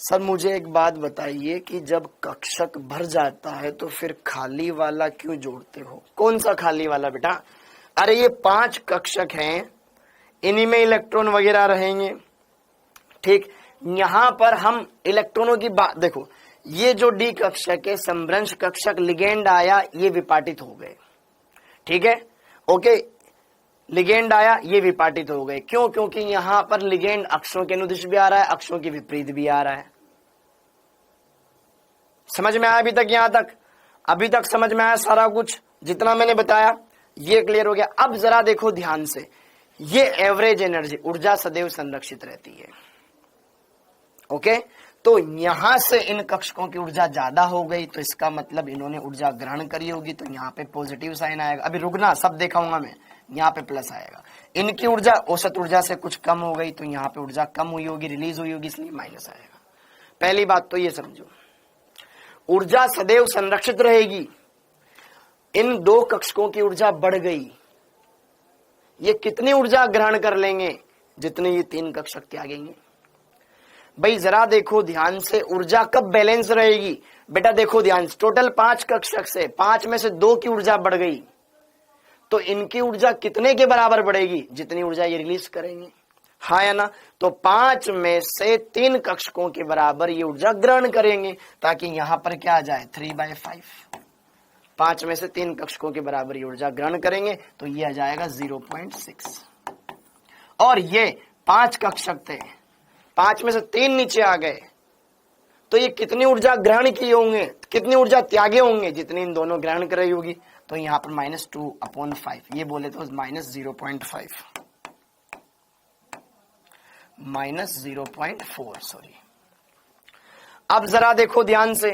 सर मुझे एक बात बताइए कि जब कक्षक भर जाता है तो फिर खाली वाला क्यों जोड़ते हो? कौन सा खाली वाला बेटा? अरे ये 5 कक्षक हैं, इन्हीं में इलेक्ट्रॉन वगैरह रहेंगे। ठीक, यहां पर हम इलेक्ट्रॉनों की बात देखो, ये जो डी कक्षक है, समभ्रंश कक्षक, लिगेंड आया, ये विपाटित हो गए। ठीक है, ओके, लिगेंड आया, ये विपाटित हो गए। क्यों? क्योंकि यहां पर लिगेंड अक्षों के अनुदिश भी आ रहा है, अक्षों के विपरीत भी आ रहा है। समझ में आया अभी तक? यहां तक अभी तक समझ में आया सारा कुछ जितना मैंने बताया? ये क्लियर हो गया। अब जरा देखो ध्यान से, ये एवरेज एनर्जी, ऊर्जा सदैव संरक्षित रहती है। ओके, तो यहां से इन कक्षकों की ऊर्जा ज्यादा हो गई, तो इसका मतलब इन्होंने ऊर्जा ग्रहण करी होगी, तो यहाँ पे पॉजिटिव साइन आएगा। अभी रुकना, सब दिखाऊंगा मैं। यहाँ पे प्लस आएगा। इनकी ऊर्जा औसत ऊर्जा से कुछ कम हो गई, तो यहाँ पे ऊर्जा कम हुई होगी, रिलीज हुई होगी, इसलिए माइनस आएगा। पहली बात तो ये समझो, ऊर्जा सदैव संरक्षित रहेगी। इन 2 कक्षकों की ऊर्जा बढ़ गई, ये कितनी ऊर्जा ग्रहण कर लेंगे? जितने ये 3 कक्षक त्यागेंगे। भाई जरा देखो ध्यान से, ऊर्जा कब बैलेंस रहेगी? बेटा देखो ध्यान से, टोटल 5 कक्षक से 5 में से 2 की ऊर्जा बढ़ गई, तो इनकी ऊर्जा कितने के बराबर बढ़ेगी? जितनी ऊर्जा ये रिलीज करेंगे। हाँ या ना? तो 5 में से 3 कक्षकों के बराबर ये ऊर्जा ग्रहण करेंगे, ताकि यहां पर क्या आ जाए? 3/5। 5 में से 3 कक्षकों के बराबर ये ऊर्जा ग्रहण करेंगे, तो ये आ जाएगा 0.6। और ये 5 कक्षक थे, 5 में से 3 नीचे आ गए, तो ये कितनी ऊर्जा ग्रहण किए होंगे, कितनी ऊर्जा त्यागे होंगे? जितनी इन दोनों ग्रहण कर रही होगी। तो यहाँ पर -2/5, ये बोले तो -0.5, -0.4 सॉरी। अब जरा देखो ध्यान से,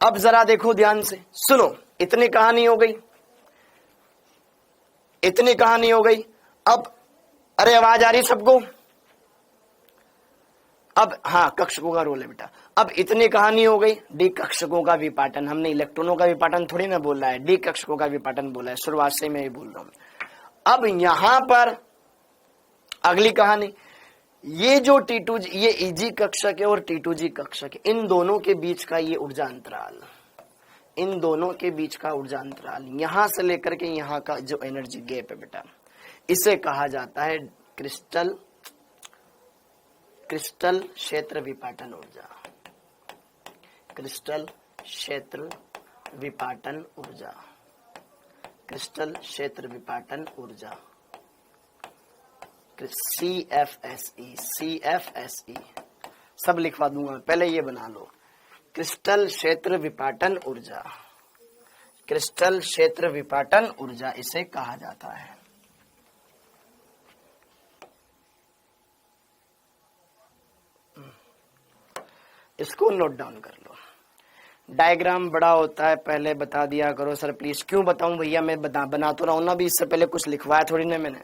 अब जरा देखो ध्यान से, सुनो, इतनी कहानी हो गई, इतनी कहानी हो गई। अब अरे आवाज आ रही सबको? अब हाँ, कक्षकों का रोल है बेटा। अब इतनी कहानी हो गई, डी कक्षकों का विपाटन। हमने इलेक्ट्रॉनों का विपाटन थोड़ी ना बोला है, डी कक्षकों का विपाटन बोला है, शुरुआत से मैं ही बोल रहा हूं। अब यहां पर अगली कहानी, ये जो T2G, ये EG कक्षक है और T2G कक्षक है, इन दोनों के बीच का ये ऊर्जा अंतराल, इन दोनों के बीच का ऊर्जा अंतराल, यहां से लेकर के यहां का जो एनर्जी गैप है बेटा, इसे कहा जाता है क्रिस्टल क्षेत्र विपाटन ऊर्जा। क्रिस्टल क्षेत्र विपाटन ऊर्जा, क्रिस्टल क्षेत्र विपाटन ऊर्जा, CFSE सब लिखवा दूंगा, पहले ये बना लो। क्रिस्टल क्षेत्र विपाटन ऊर्जा, क्रिस्टल क्षेत्र विपाटन ऊर्जा इसे कहा जाता है। इसको नोट डाउन कर लो। डायग्राम बड़ा होता है, पहले बता दिया करो। सर प्लीज, क्यों बताऊं भैया, मैं बना तो रहा हूं ना, भी इससे पहले कुछ लिखवाया थोड़ी ना मैंने।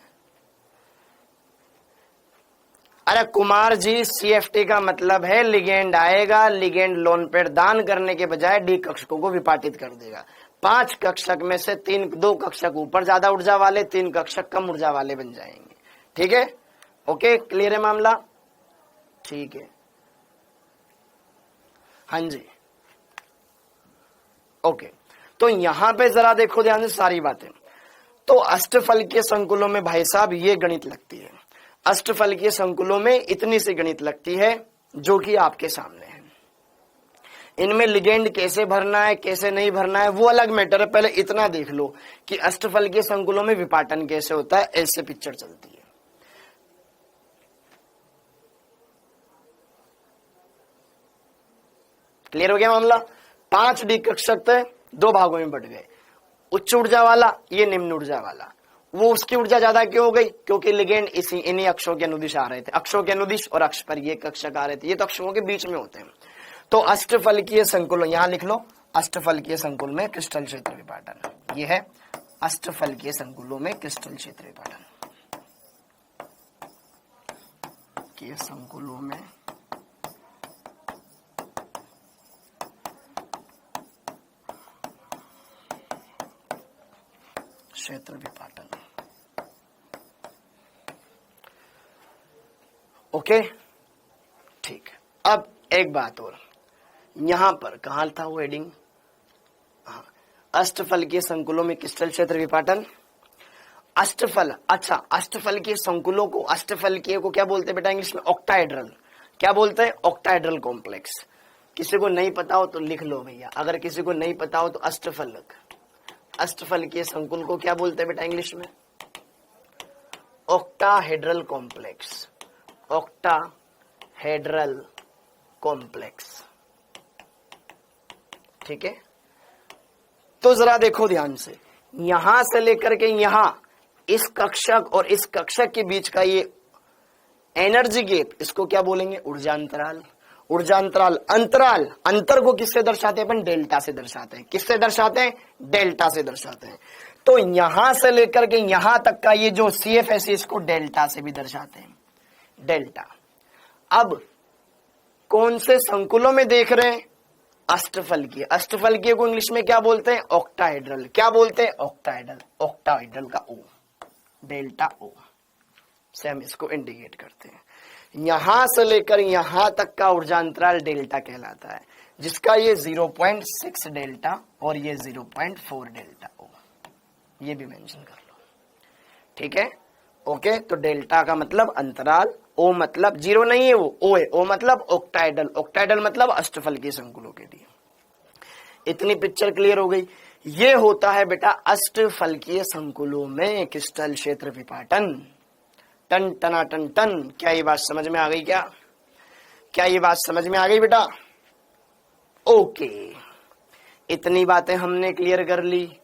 अरे कुमार जी, CFT का मतलब है लिगेंड आएगा, लिगेंड लोन पेड़ दान करने के बजाय डी कक्षकों को विपाटित कर देगा। 5 कक्षक में से 2 कक्षक ऊपर ज्यादा ऊर्जा वाले, 3 कक्षक कम ऊर्जा वाले बन जाएंगे। ठीक है, ओके, क्लियर है मामला? ठीक है, हाँ जी, ओके। तो यहां पे जरा देखो ध्यान से सारी बातें। तो अष्टफलकीय संकुलों में भाई साहब ये गणित लगती है, अष्टफलकीय संकुलों में इतनी सी गणित लगती है जो कि आपके सामने है। इनमें लिगेंड कैसे भरना है कैसे नहीं भरना है वो अलग मैटर है, पहले इतना देख लो कि अष्टफलकीय संकुलों में विपाटन कैसे होता है, ऐसे पिक्चर चलती है। क्लियर हो गया मामला? 5 डी कक्षक थे, 2 भागों में बट गए, उच्च ऊर्जा वाला, ये निम्न ऊर्जा वाला। वो उसकी ऊर्जा ज्यादा क्यों हो गई? क्योंकि लिगेंड इन्हीं अक्षों के अनुदिश आ रहे थे, अक्षों के अनुदिश और अक्ष पर ये कक्षक आ रहे थे, ये तो अक्षों के बीच में होते हैं। तो अष्टफलकीय संकुल, यहां लिख लो, अष्टफलकीय संकुल में क्रिस्टल क्षेत्र विपाटन, ये है अष्टफलकीय संकुलों में क्रिस्टल क्षेत्र विपाटन के संकुलों में क्षेत्र विपाटन। ओके, ठीक। अब एक बात और, यहां पर कहां था वो हेडिंग? हाँ, अष्टफलकीय संकुलों में क्रिस्टल क्षेत्र विपाटन। अष्टफल, अच्छा, अष्टफलकीय संकुलों को, अष्टफलकीय को क्या बोलते हैं बेटा इंग्लिश में? ऑक्टाहेड्रल। क्या बोलते हैं? Octahedral complex. किसी को नहीं पता हो तो लिख लो भैया, अगर किसी को नहीं पता हो तो अष्टफलक, अष्टफलकीय संकुल को क्या बोलते हैं बेटा इंग्लिश में? Octahedral complex, octahedral complex. ठीक है, तो जरा देखो ध्यान से, यहां से लेकर के यहां इस कक्षक और इस कक्षक के बीच का ये एनर्जी गैप, इसको क्या बोलेंगे? ऊर्जा अंतराल। ऊर्जा अंतराल, अंतराल, अंतर को किससे दर्शाते हैं अपन? डेल्टा से दर्शाते हैं। किससे दर्शाते हैं? डेल्टा से दर्शाते हैं। तो यहां से लेकर के यहां तक का ये जो CF है इसको डेल्टा से भी दर्शाते हैं, डेल्टा। अब कौन से संकुलों में देख रहे हैं? अष्टफलकीय। अष्टफलकीय को इंग्लिश में क्या बोलते हैं? ऑक्टाहेड्रल। क्या बोलते हैं? ऑक्टाहेड्रल। ऑक्टाहेड्रल का O, डेल्टा O से हम इसको इंडिकेट करते हैं। यहां से लेकर यहां तक का ऊर्जा अंतराल डेल्टा कहलाता है, जिसका ये 0.6 डेल्टा और ये 0.4 डेल्टा O, ये भी मेंशन कर लो। ठीक है, ओके। तो डेल्टा का मतलब अंतराल, O मतलब जीरो नहीं है, वो O है। O मतलब ऑक्टाहेड्रल, ऑक्टाहेड्रल मतलब अष्टफलकीय संकुलों के लिए। इतनी पिक्चर क्लियर हो गई। ये होता है बेटा अष्टफलकीय संकुलों में क्रिस्टल क्षेत्र विपाटन। टन टना टन टन। क्या ये बात समझ में आ गई? क्या ये बात समझ में आ गई बेटा? ओके, इतनी बातें हमने क्लियर कर ली,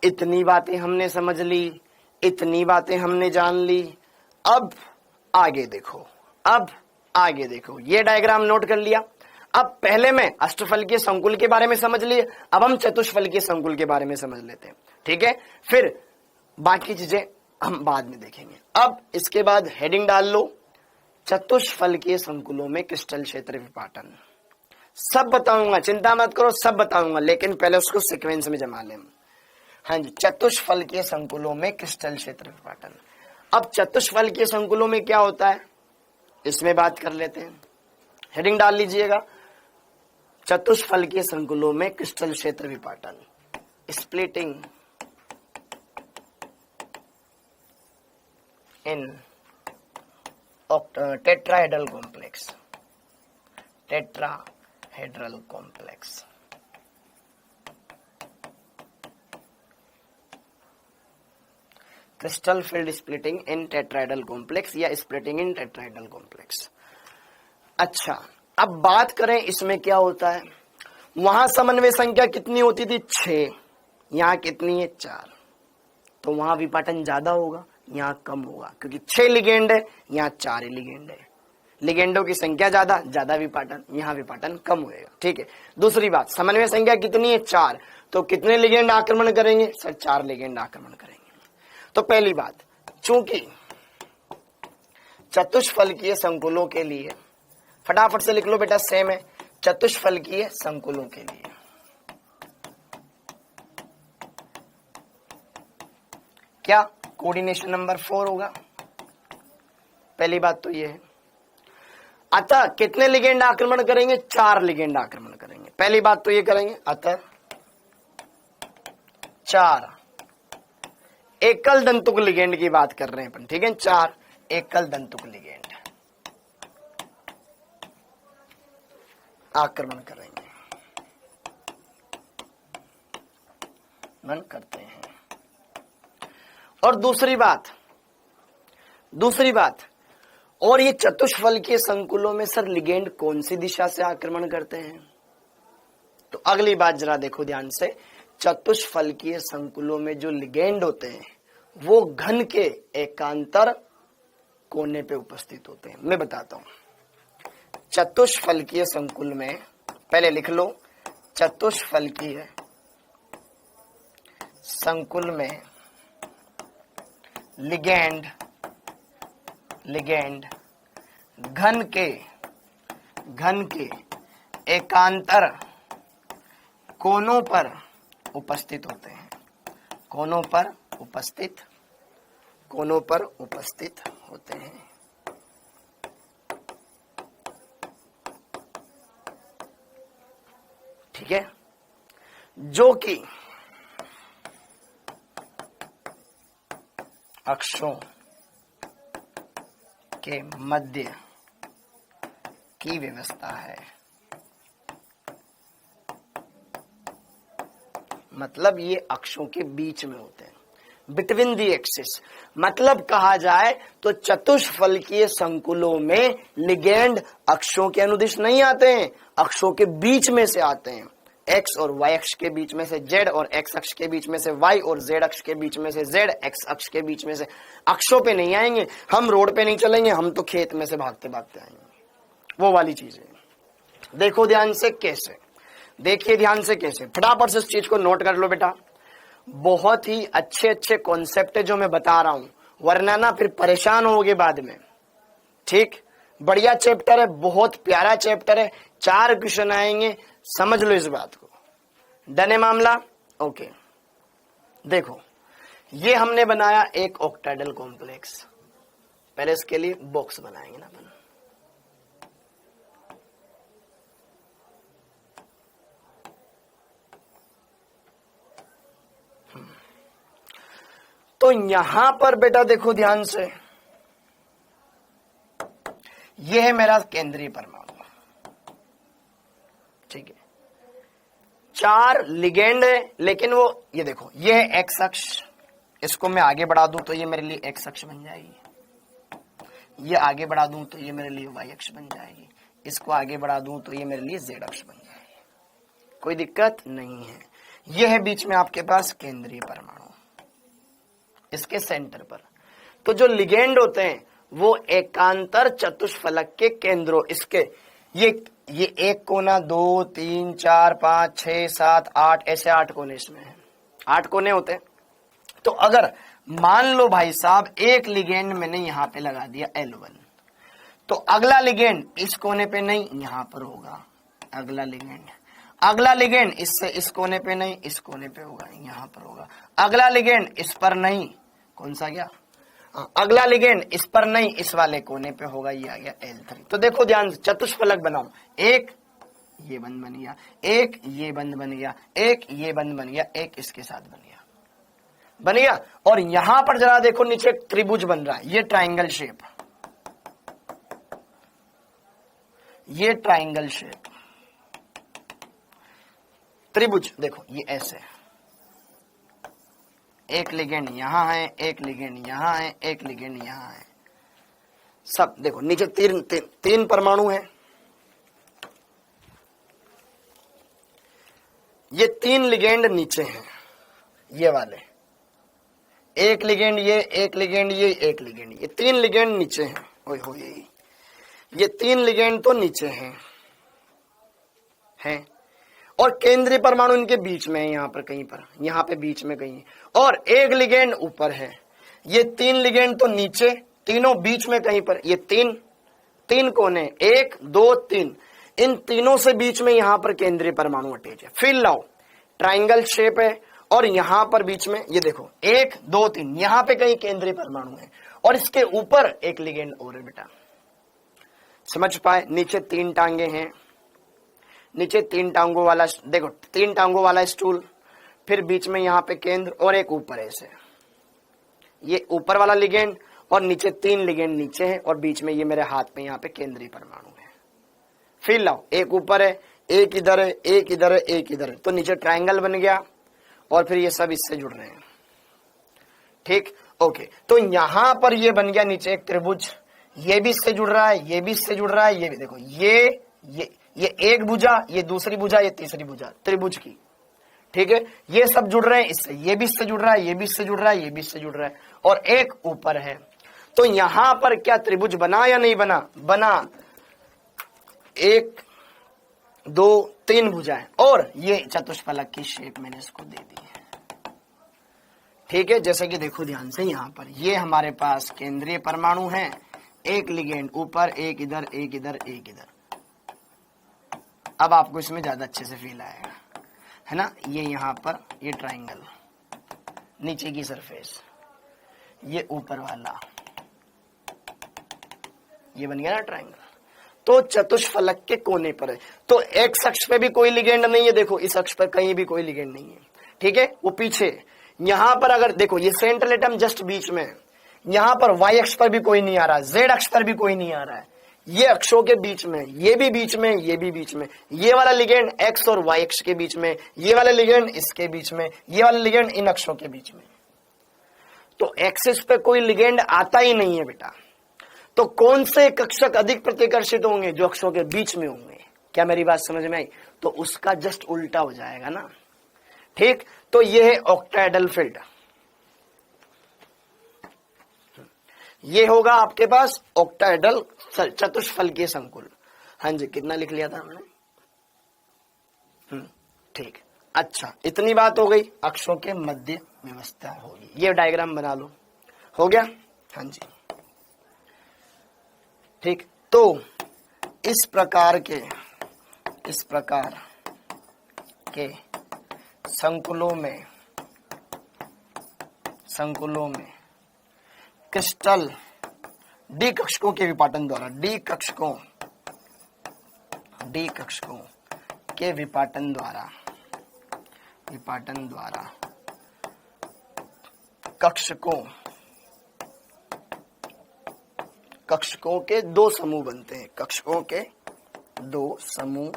इतनी बातें हमने समझ ली, इतनी बातें हमने जान ली। अब आगे देखो, अब आगे देखो, ये डायग्राम नोट कर लिया। अब पहले मैं अष्टफलकीय संकुल के बारे में समझ लिए, अब हम चतुष्फलकीय संकुल के बारे में समझ लेते हैं। ठीक है, फिर बाकी चीजें हम बाद में देखेंगे। अब इसके बाद हेडिंग डाल लो, चतुष्फलकीय संकुलों में क्रिस्टल क्षेत्र विपाटन। सब बताऊंगा, चिंता मत करो, सब बताऊंगा, लेकिन पहले उसको सीक्वेंस में जमा लें। हाँ जी, चतुष्फलकीय संकुलों में क्रिस्टल क्षेत्र विपाटन। अब चतुष्फलकीय संकुलों में क्या होता है, इसमें बात कर लेते हैं। हेडिंग डाल लीजिएगा, चतुष्फलकीय संकुलों में क्रिस्टल क्षेत्र विपाटन, splitting in tetrahedral complex, tetrahedral complex. Crystal field splitting in tetrahedral complex या स्प्लिटिंग इन टेट्राहेड्रल कॉम्प्लेक्स। अच्छा, अब बात करें इसमें क्या होता है। वहां समन्वय संख्या कितनी होती थी? 6, यहां कितनी है? 4। तो वहां विपाटन ज्यादा होगा, यहां कम होगा, क्योंकि 6 लिगेंड है, यहां 4 ही लिगेंड है। लिगेंडों की संख्या ज्यादा विपाटन, यहां विपाटन कम होगा। ठीक है, दूसरी बात, समन्वय संख्या कितनी है? 4। तो कितने लिगेंड आक्रमण करेंगे? सर 4 लिगेंड आक्रमण करेंगे। तो पहली बात, चूंकि चतुष्फलकीय संकुलों के लिए, फटाफट से लिख लो बेटा, सेम है, चतुष्फलकीय संकुलों के लिए क्या कोऑर्डिनेशन नंबर 4 होगा। पहली बात तो ये है। अतः कितने लिगेंड आक्रमण करेंगे, 4 लिगेंड आक्रमण करेंगे। पहली बात तो ये करेंगे, अतः 4 एकल दंतुक लिगेंड की बात कर रहे हैं अपन, ठीक है। 4 एकल दंतुक लिगेंड आक्रमण करेंगे, मन करते हैं। और दूसरी बात, और ये चतुष्फलकीय संकुलों में सर लिगेंड कौन सी दिशा से आक्रमण करते हैं? तो अगली बात जरा देखो ध्यान से। चतुष्फलकीय संकुलों में जो लिगेंड होते हैं वो घन के एकांतर कोने पे उपस्थित होते हैं। मैं बताता हूं। चतुष्फलकीय संकुल में, पहले लिख लो, चतुष्फलकीय संकुल में लिगेंड घन के एकांतर कोनों पर उपस्थित होते हैं। कोनों पर उपस्थित होते हैं। ठीक है, जो कि अक्षों के मध्य की व्यवस्था है। मतलब ये अक्षों के बीच में होते हैं, बिटवीन दी एक्सिस। मतलब कहा जाए तो चतुष्फलकीय संकुलों में लिगेंड अक्षों के अनुदिश नहीं आते हैं, अक्षों के बीच में से आते हैं। एक्स और वाई अक्ष के बीच में से जेड, और एक्स अक्ष के बीच में से वाई, और जेड अक्ष के बीच में से जेड, एक्स अक्ष के बीच में से। अक्षों पे नहीं आएंगे, हम रोड पे नहीं चलेंगे, हम तो खेत में से भागते भागते आएंगे। वो वाली चीजें देखो ध्यान से कैसे, देखिए ध्यान से कैसे, फटाफट से इस चीज को नोट कर लो बेटा। बहुत ही अच्छे कॉन्सेप्ट है जो मैं बता रहा हूं, वरना ना फिर परेशान होगे बाद में। ठीक, बढ़िया चैप्टर है, बहुत प्यारा चैप्टर है। 4 क्वेश्चन आएंगे, समझ लो इस बात को। डन है मामला? ओके, देखो ये हमने बनाया एक ऑक्टाहेड्रल कॉम्प्लेक्स। पहले इसके लिए बॉक्स बनाएंगे ना अपन। तो यहां पर बेटा देखो ध्यान से, यह है मेरा केंद्रीय परमाणु। ठीक है, 4 लिगेंड है, लेकिन वो ये देखो, ये है एक्स अक्ष। इसको मैं आगे बढ़ा दूं तो ये मेरे लिए एक्स अक्ष बन जाएगी। ये आगे बढ़ा दूं तो ये मेरे लिए वाई अक्ष बन जाएगी। इसको आगे बढ़ा दूं तो ये मेरे लिए जेड अक्ष बन जाएगी। कोई दिक्कत नहीं है। यह है बीच में आपके पास केंद्रीय परमाणु, इसके सेंटर पर। तो जो लिगेंड होते हैं वो एकांतर चतुष्फलक के केंद्रों, इसके ये एक कोना, 2 3 4 5 6 7 8, ऐसे 8 कोने इसमें हैं। 8 कोने होते हैं। तो अगर मान लो भाई साहब एक लिगेंड मैंने यहां पे लगा दिया L1, तो अगला लिगेंड इस कोने पे नहीं, यहां पर होगा अगला लिगेंड इससे इस कोने पे नहीं, इस कोने पे होगा, यहां पर होगा। अगला लिगेंड इस पर नहीं, कौन सा गया, अगला लिगेंड इस पर नहीं, इस वाले कोने पे होगा, ये आ गया L3। तो देखो ध्यान से, चतुष्फलक बनाओ। एक ये बंद बन गया, एक ये बंद बन गया, एक ये बंद बन गया, एक इसके साथ बन गया। और यहां पर जरा देखो नीचे त्रिभुज बन रहा है, ये ट्राइंगल शेप, ये ट्राइंगल शेप त्रिभुज। देखो ये ऐसे, एक लिगेंड यहां है, एक लिगेंड यहां है, एक लिगेंड यहां है। सब देखो नीचे तीन परमाणु हैं। ये 3 लिगेंड नीचे हैं, ये वाले। एक लिगेंड ये, एक लिगेंड ये, एक लिगेंड ये, 3 लिगेंड नीचे हैं। ओए हो, ये 3 लिगेंड तो नीचे हैं और केंद्रीय परमाणु इनके बीच में है, यहां पर कहीं पर, यहां पे बीच में कहीं, और एक लिगेंड ऊपर है। ये 3 लिगेंड तो नीचे, तीनों बीच में कहीं पर। ये तीन कोने, 1 2 3, इन तीनों से बीच में यहां पर केंद्रीय परमाणु अटैच है। फिर लाओ, ट्राइंगल शेप है और यहां पर बीच में ये देखो 1 2 3, यहां पे कई केंद्रीय परमाणु है और इसके ऊपर एक लिगेंड और है बेटा। समझ पाए? नीचे 3 टांगे हैं, नीचे 3 टांगों वाला, देखो 3 टांगों वाला स्टूल, फिर बीच में यहां पे केंद्र और एक ऊपर ऐसे, ये ऊपर वाला लिगेंड और नीचे 3 लिगेंड नीचे है और बीच में ये मेरे हाथ में यहाँ पे केंद्रीय परमाणु है। फिर लाओ, एक ऊपर है, एक इधर है, एक इधर है, एक इधर है, तो नीचे ट्रायंगल बन गया और फिर ये सब इससे जुड़ रहे हैं। ठीक, ओके। तो यहां पर ये बन गया नीचे एक त्रिभुज, ये भी इससे जुड़ रहा है, ये भी इससे जुड़ रहा है, ये भी देखो, ये एक भुजा, ये दूसरी भुजा, ये तीसरी भुजा त्रिभुज की। ठीक है, ये सब जुड़ रहे हैं इससे, ये भी इससे जुड़ रहा है, ये भी इससे जुड़ रहा है, ये भी इससे जुड़ रहा है और एक ऊपर है। तो यहां पर क्या त्रिभुज बना या नहीं बना? बना। 1 2 3 भुजाएं और ये चतुष्फलक की शेप मैंने इसको दे दी है। ठीक है, जैसे कि देखो ध्यान से, यहां पर ये हमारे पास केंद्रीय परमाणु है, एक लिगेंड ऊपर, एक इधर, एक इधर, एक इधर। अब आपको इसमें ज्यादा अच्छे से फील आएगा, है ना। ये यहां पर ये ट्रायंगल, नीचे की सरफेस, ये ऊपर वाला, ये बन गया ना ट्रायंगल। तो चतुष्फलक के कोने पर है, तो एक्स अक्ष पे भी कोई लिगेंड नहीं है, देखो इस अक्ष पर कहीं भी कोई लिगेंड नहीं है। ठीक है, वो पीछे। यहां पर अगर देखो, ये सेंट्रल एटम जस्ट बीच में है, यहां पर वाई अक्ष पर भी कोई नहीं आ रहा, जेड अक्ष पर भी कोई नहीं आ रहा है, ये अक्षों के बीच में, ये भी बीच में, ये भी बीच में, ये वाला लिगेंड एक्स और वाई अक्ष के बीच में, ये वाला लिगेंड इसके बीच में, ये वाला लिगेंड इन अक्षों के बीच में। तो एक्सिस पे कोई लिगेंड आता ही नहीं है बेटा। तो कौन से कक्षक अधिक प्रतिकर्षित होंगे? जो अक्षों के बीच में होंगे। क्या मेरी बात समझ में आई? तो उसका जस्ट उल्टा हो जाएगा ना। ठीक, तो ये है ऑक्टाहेड्रल फील्ड, ये होगा आपके पास ऑक्टाहेड्रल चतुष्फलकीय संकुल। हाँ जी, कितना लिख लिया था हमने? ठीक, अच्छा, इतनी बात हो गई। अक्षों के मध्य व्यवस्था होगी, ये डायग्राम बना लो, हो गया? हाँ जी, ठीक। तो इस प्रकार के संकुलों में क्रिस्टल डी कक्षकों के विपाटन द्वारा, डी कक्षकों के विपाटन द्वारा कक्षकों के 2 समूह बनते हैं। कक्षकों के 2 समूह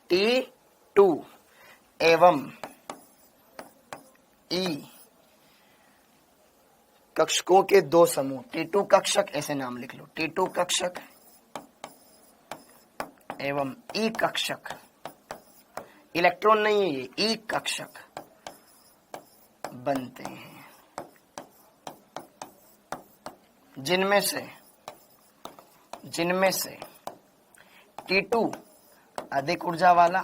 T2 एवं E कक्षकों के 2 समूह, T2 कक्षक, ऐसे नाम लिख लो, T2 कक्षक एवं E कक्षक, इलेक्ट्रॉन नहीं है ये, E कक्षक बनते हैं, जिनमें से T2 अधिक ऊर्जा वाला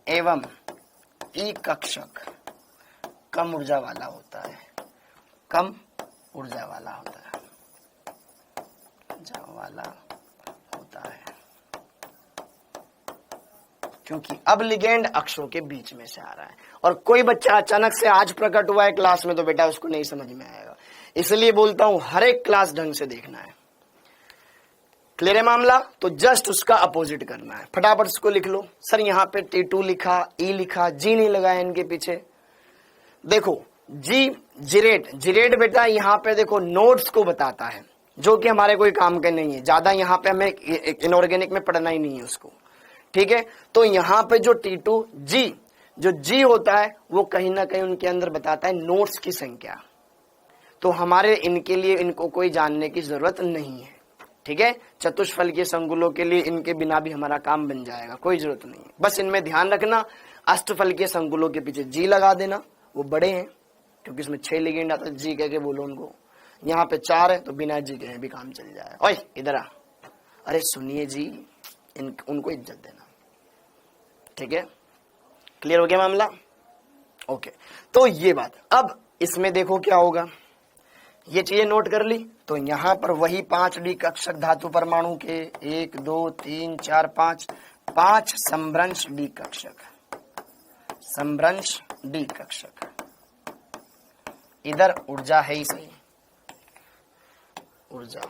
एवं E कक्षक कम ऊर्जा वाला होता है, क्योंकि अब लिगेंड अक्षों के बीच में से आ रहा है। और कोई बच्चा अचानक से आज प्रकट हुआ है क्लास में, तो बेटा उसको नहीं समझ में आएगा। इसलिए बोलता हूं हर एक क्लास ढंग से देखना है। क्लियर है मामला? तो जस्ट उसका अपोजिट करना है। फटाफट इसको लिख लो। सर यहाँ पे T2 लिखा, E लिखा, G नहीं लगाया इनके पीछे। देखो G जिरेट बेटा यहाँ पे देखो नोड्स को बताता है, जो कि हमारे कोई काम के नहीं है। ज्यादा यहाँ पे हमें इनऑर्गेनिक में पढ़ना ही नहीं है उसको। ठीक है, तो यहाँ पे जो T2 G होता है वो कहीं ना कहीं उनके अंदर बताता है नोड्स की संख्या। तो हमारे इनके लिए इनको कोई जानने की जरूरत नहीं है। ठीक है, चतुष्फलकीय संकुलों के लिए इनके बिना भी हमारा काम बन जाएगा, कोई जरूरत नहीं है। बस इनमें ध्यान रखना, अष्टफलकीय संकुलों के पीछे G लगा देना, वो बड़े हैं क्योंकि इसमें 6 लिगेंड आता है। G कह के बोलो उनको। यहाँ पे 4 है तो बिना G के भी काम चल जाएगा। ओए इधर आ, अरे सुनिए जी, उनको इज्जत देना। ठीक है, क्लियर हो गया मामला? ओके, तो ये बात। अब इसमें देखो क्या होगा, ये चीजें नोट कर ली। तो यहां पर वही 5d कक्षक धातु परमाणु के 1 2 3 4 5 समभ्रंश डी कक्षक, समभ्रंश डी कक्षक। इधर ऊर्जा है ही सही, ऊर्जा।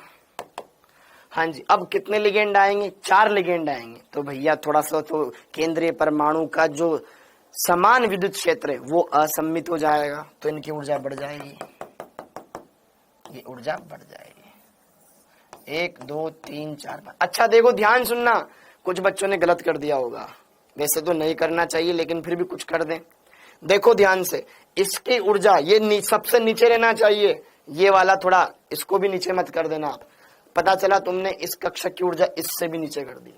हाँ जी, अब कितने लिगेंड आएंगे? 4 लिगेंड आएंगे। तो भैया थोड़ा सा तो केंद्रीय परमाणु का जो समान विद्युत क्षेत्र है वो असम्मित हो जाएगा, तो इनकी ऊर्जा बढ़ जाएगी, ये ऊर्जा बढ़ जाएगी। 1 2 3 4 5। अच्छा देखो, ध्यान सुनना, कुछ बच्चों ने गलत कर दिया होगा, वैसे तो नहीं करना चाहिए लेकिन फिर भी कुछ कर दें। देखो ध्यान से, इसकी ऊर्जा ये सबसे नीचे रहना चाहिए, ये वाला थोड़ा इसको भी नीचे मत कर देना आप। पता चला तुमने इस कक्षक की ऊर्जा इससे भी नीचे कर दी।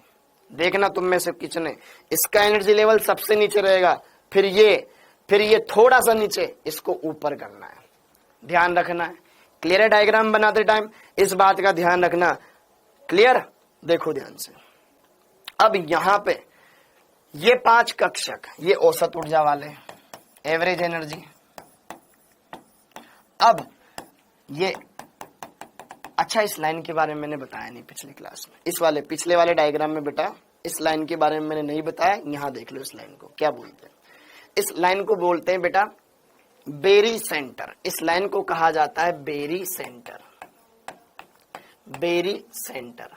देखना तुम में से किसने, इसका एनर्जी लेवल सबसे नीचे रहेगा, फिर ये थोड़ा सा नीचे, इसको ऊपर करना है, ध्यान रखना है। क्लियर है? डायग्राम बनाते टाइम इस बात का ध्यान रखना। क्लियर? देखो ध्यान से, अब यहां पे ये 5 कक्षक, ये औसत ऊर्जा वाले, एवरेज एनर्जी। अब ये, अच्छा इस लाइन के बारे में मैंने बताया नहीं पिछली क्लास में, इस वाले पिछले वाले डायग्राम में बेटा इस लाइन के बारे में मैंने नहीं बताया। यहां देख लो इस लाइन को क्या बोलते हैं। इस लाइन को बोलते हैं बेटा बेरी सेंटर। इस लाइन को कहा जाता है bary centre, bary centre,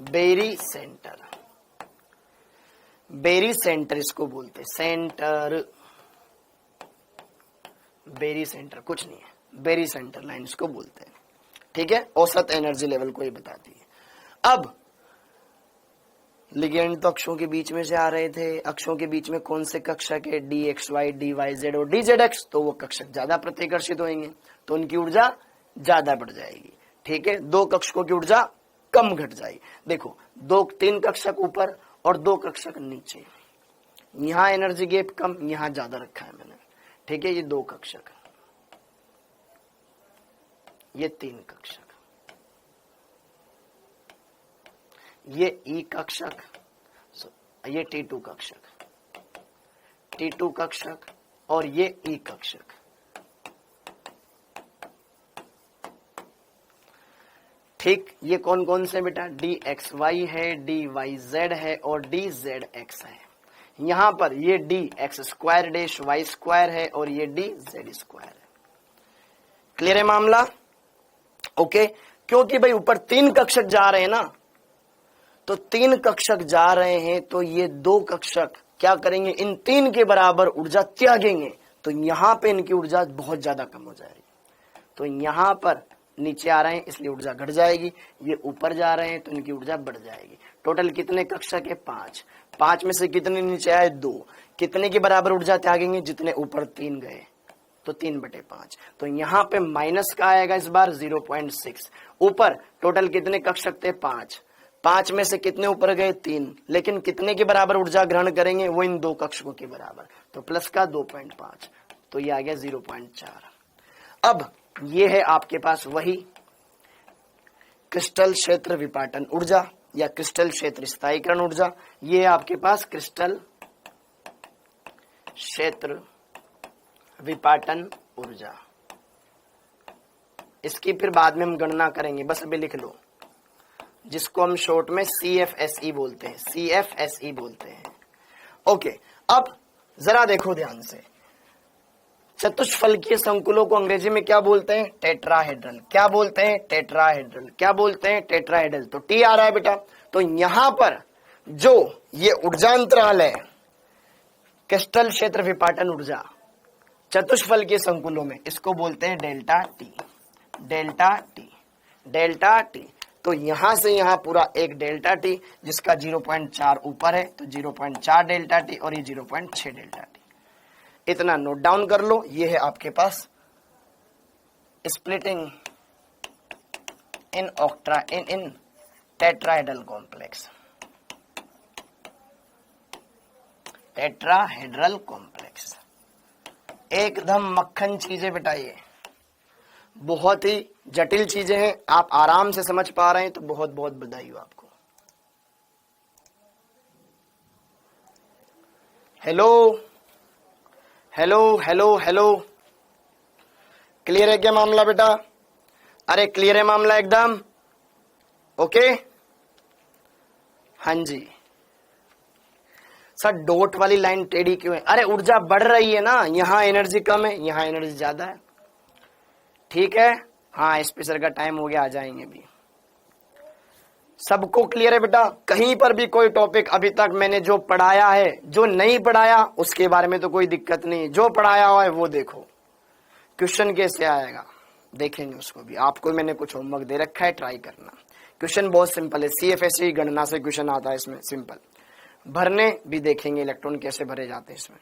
bary centre, bary centre इसको बोलते हैं, सेंटर, बेरी सेंटर कुछ नहीं है, बेरी सेंटर लाइन इसको बोलते हैं। ठीक है, औसत एनर्जी लेवल को ये बताती है। अब लिगेंड तो अक्षों के बीच में से आ रहे थे, अक्षों के बीच में कौन से कक्षक है? D x Y, D Y Z और डी जेड एक्स, तो वो कक्षक ज्यादा प्रतिकर्षित होंगे, तो उनकी ऊर्जा ज्यादा बढ़ जाएगी। ठीक है, 2 कक्षकों की ऊर्जा कम घट जाएगी। देखो 3 कक्षक ऊपर और 2 कक्षक नीचे, यहां एनर्जी गैप कम, यहां ज्यादा रखा है मैंने। ठीक है, ये 2 कक्षक, ये 3 कक्षक, ये ई कक्षक, ये T2 कक्षक, T2 कक्षक और ये ई कक्षक। ठीक, ये कौन कौन से बेटा? डी एक्स वाई है, डी वाई जेड है और डी जेड एक्स है। यहां पर ये D x square dash Y square है और ये डी जेड स्क्वायर है। क्लियर है मामला? ओके, क्योंकि भाई ऊपर 3 कक्षक जा रहे हैं ना, तो 3 कक्षक जा रहे हैं, तो ये 2 कक्षक क्या करेंगे? इन 3 के बराबर ऊर्जा त्यागेंगे, तो यहां पे इनकी ऊर्जा बहुत ज्यादा कम हो जाएगी। तो यहां पर नीचे आ रहे हैं इसलिए ऊर्जा घट जाएगी, ये ऊपर जा रहे हैं तो इनकी ऊर्जा बढ़ जाएगी। टोटल कितने कक्षक है? 5। 5 में से कितने नीचे आए? 2। कितने के बराबर ऊर्जा त्यागेंगे? जितने ऊपर 3 गए, तो 3/5। तो यहां पे माइनस का आएगा इस बार 0.6। ऊपर टोटल कितने कक्षक थे? 5। 5 में से कितने ऊपर गए? 3। लेकिन कितने के बराबर ऊर्जा ग्रहण करेंगे? वो इन 2 कक्षकों के बराबर, तो प्लस का 2.5, तो ये आ गया 0.4। अब ये है आपके पास वही क्रिस्टल क्षेत्र विपाटन ऊर्जा या क्रिस्टल क्षेत्र स्थायीकरण ऊर्जा। ये है आपके पास क्रिस्टल क्षेत्र विपाटन ऊर्जा। इसकी फिर बाद में हम गणना करेंगे, बस अभी लिख लो, जिसको हम शॉर्ट में CFSE बोलते हैं, CFSE बोलते हैं। ओके, अब जरा देखो ध्यान से, चतुष्फलकीय संकुलों को अंग्रेजी में क्या बोलते हैं? टेट्राहेड्रल। क्या बोलते हैं? टेट्राहेड्रल। क्या बोलते हैं? टेट्राहेड्रल। तो टी आ रहा है बेटा, तो यहां पर जो ये ऊर्जा अंतराल है, क्रिस्टल क्षेत्र विपाटन ऊर्जा चतुष्फलकीय संकुलों में, इसको बोलते हैं delta T. Delta T, delta T. तो यहां से यहां पूरा एक डेल्टा टी, जिसका 0.4 ऊपर है, तो 0.4 डेल्टा टी और ये 0.6 डेल्टा टी। इतना नोट डाउन कर लो। ये है आपके पास splitting in in tetrahedral complex, tetrahedral complex. एकदम मक्खन चीजें बेटा, ये बहुत ही जटिल चीजें हैं, आप आराम से समझ पा रहे हैं तो बहुत बहुत बधाई हो आपको। Hello hello hello hello, clear है क्या मामला बेटा? अरे क्लियर है मामला एकदम? ओके, हाँ जी सर। डॉट वाली लाइन टेढ़ी क्यों है? अरे ऊर्जा बढ़ रही है ना, यहां एनर्जी कम है, यहां एनर्जी ज्यादा है। ठीक है, हाँ स्पेशल का टाइम हो गया, आ जाएंगे भी। सबको क्लियर है बेटा? कहीं पर भी कोई टॉपिक अभी तक मैंने जो पढ़ाया है, जो नहीं पढ़ाया उसके बारे में तो कोई दिक्कत नहीं, जो पढ़ाया हुआ है वो देखो। क्वेश्चन कैसे आएगा देखेंगे उसको भी। आपको मैंने कुछ होमवर्क दे रखा है, ट्राई करना। क्वेश्चन बहुत सिंपल है, सीएफएससी गणना से क्वेश्चन आता है इसमें, सिंपल। भरने भी देखेंगे, इलेक्ट्रॉन कैसे भरे जाते हैं इसमें।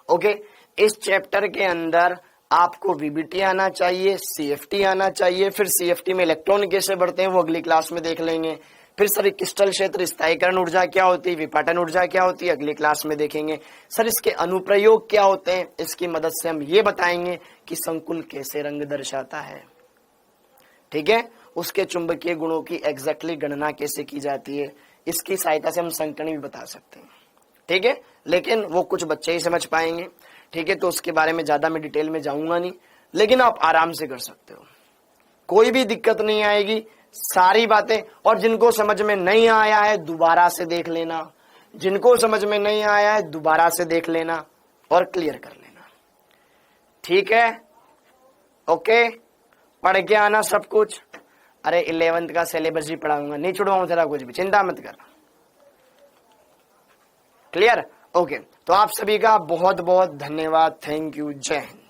ओके, इस चैप्टर के अंदर आपको वीबीटी आना चाहिए, सीएफटी आना चाहिए, फिर सीएफटी में इलेक्ट्रॉन कैसे बढ़ते हैं वो अगली क्लास में देख लेंगे। फिर सर क्रिस्टल क्षेत्र स्थायीकरण ऊर्जा क्या होती है, विपाटन ऊर्जा क्या होती है, अगली क्लास में देखेंगे। सर इसके अनुप्रयोग क्या होते हैं, इसकी मदद से हम ये बताएंगे कि संकुल कैसे रंग दर्शाता है। ठीक है, उसके चुंबकीय गुणों की एग्जैक्टली गणना कैसे की जाती है, इसकी सहायता से हम संकर्ण भी बता सकते हैं। ठीक है, लेकिन वो कुछ बच्चे ही समझ पाएंगे। ठीक है, तो उसके बारे में ज्यादा मैं डिटेल में जाऊंगा नहीं, लेकिन आप आराम से कर सकते हो, कोई भी दिक्कत नहीं आएगी, सारी बातें। और जिनको समझ में नहीं आया है दोबारा से देख लेना, जिनको समझ में नहीं आया है दोबारा से देख लेना और क्लियर कर लेना। ठीक है, ओके, पढ़ के आना सब कुछ। अरे 11th का सिलेबस भी पढ़ाऊंगा, नहीं छुड़वाऊं तेरा कुछ भी, चिंता मत कर। क्लियर? ओके, तो आप सभी का बहुत बहुत धन्यवाद, थैंक यू, जय हिंद।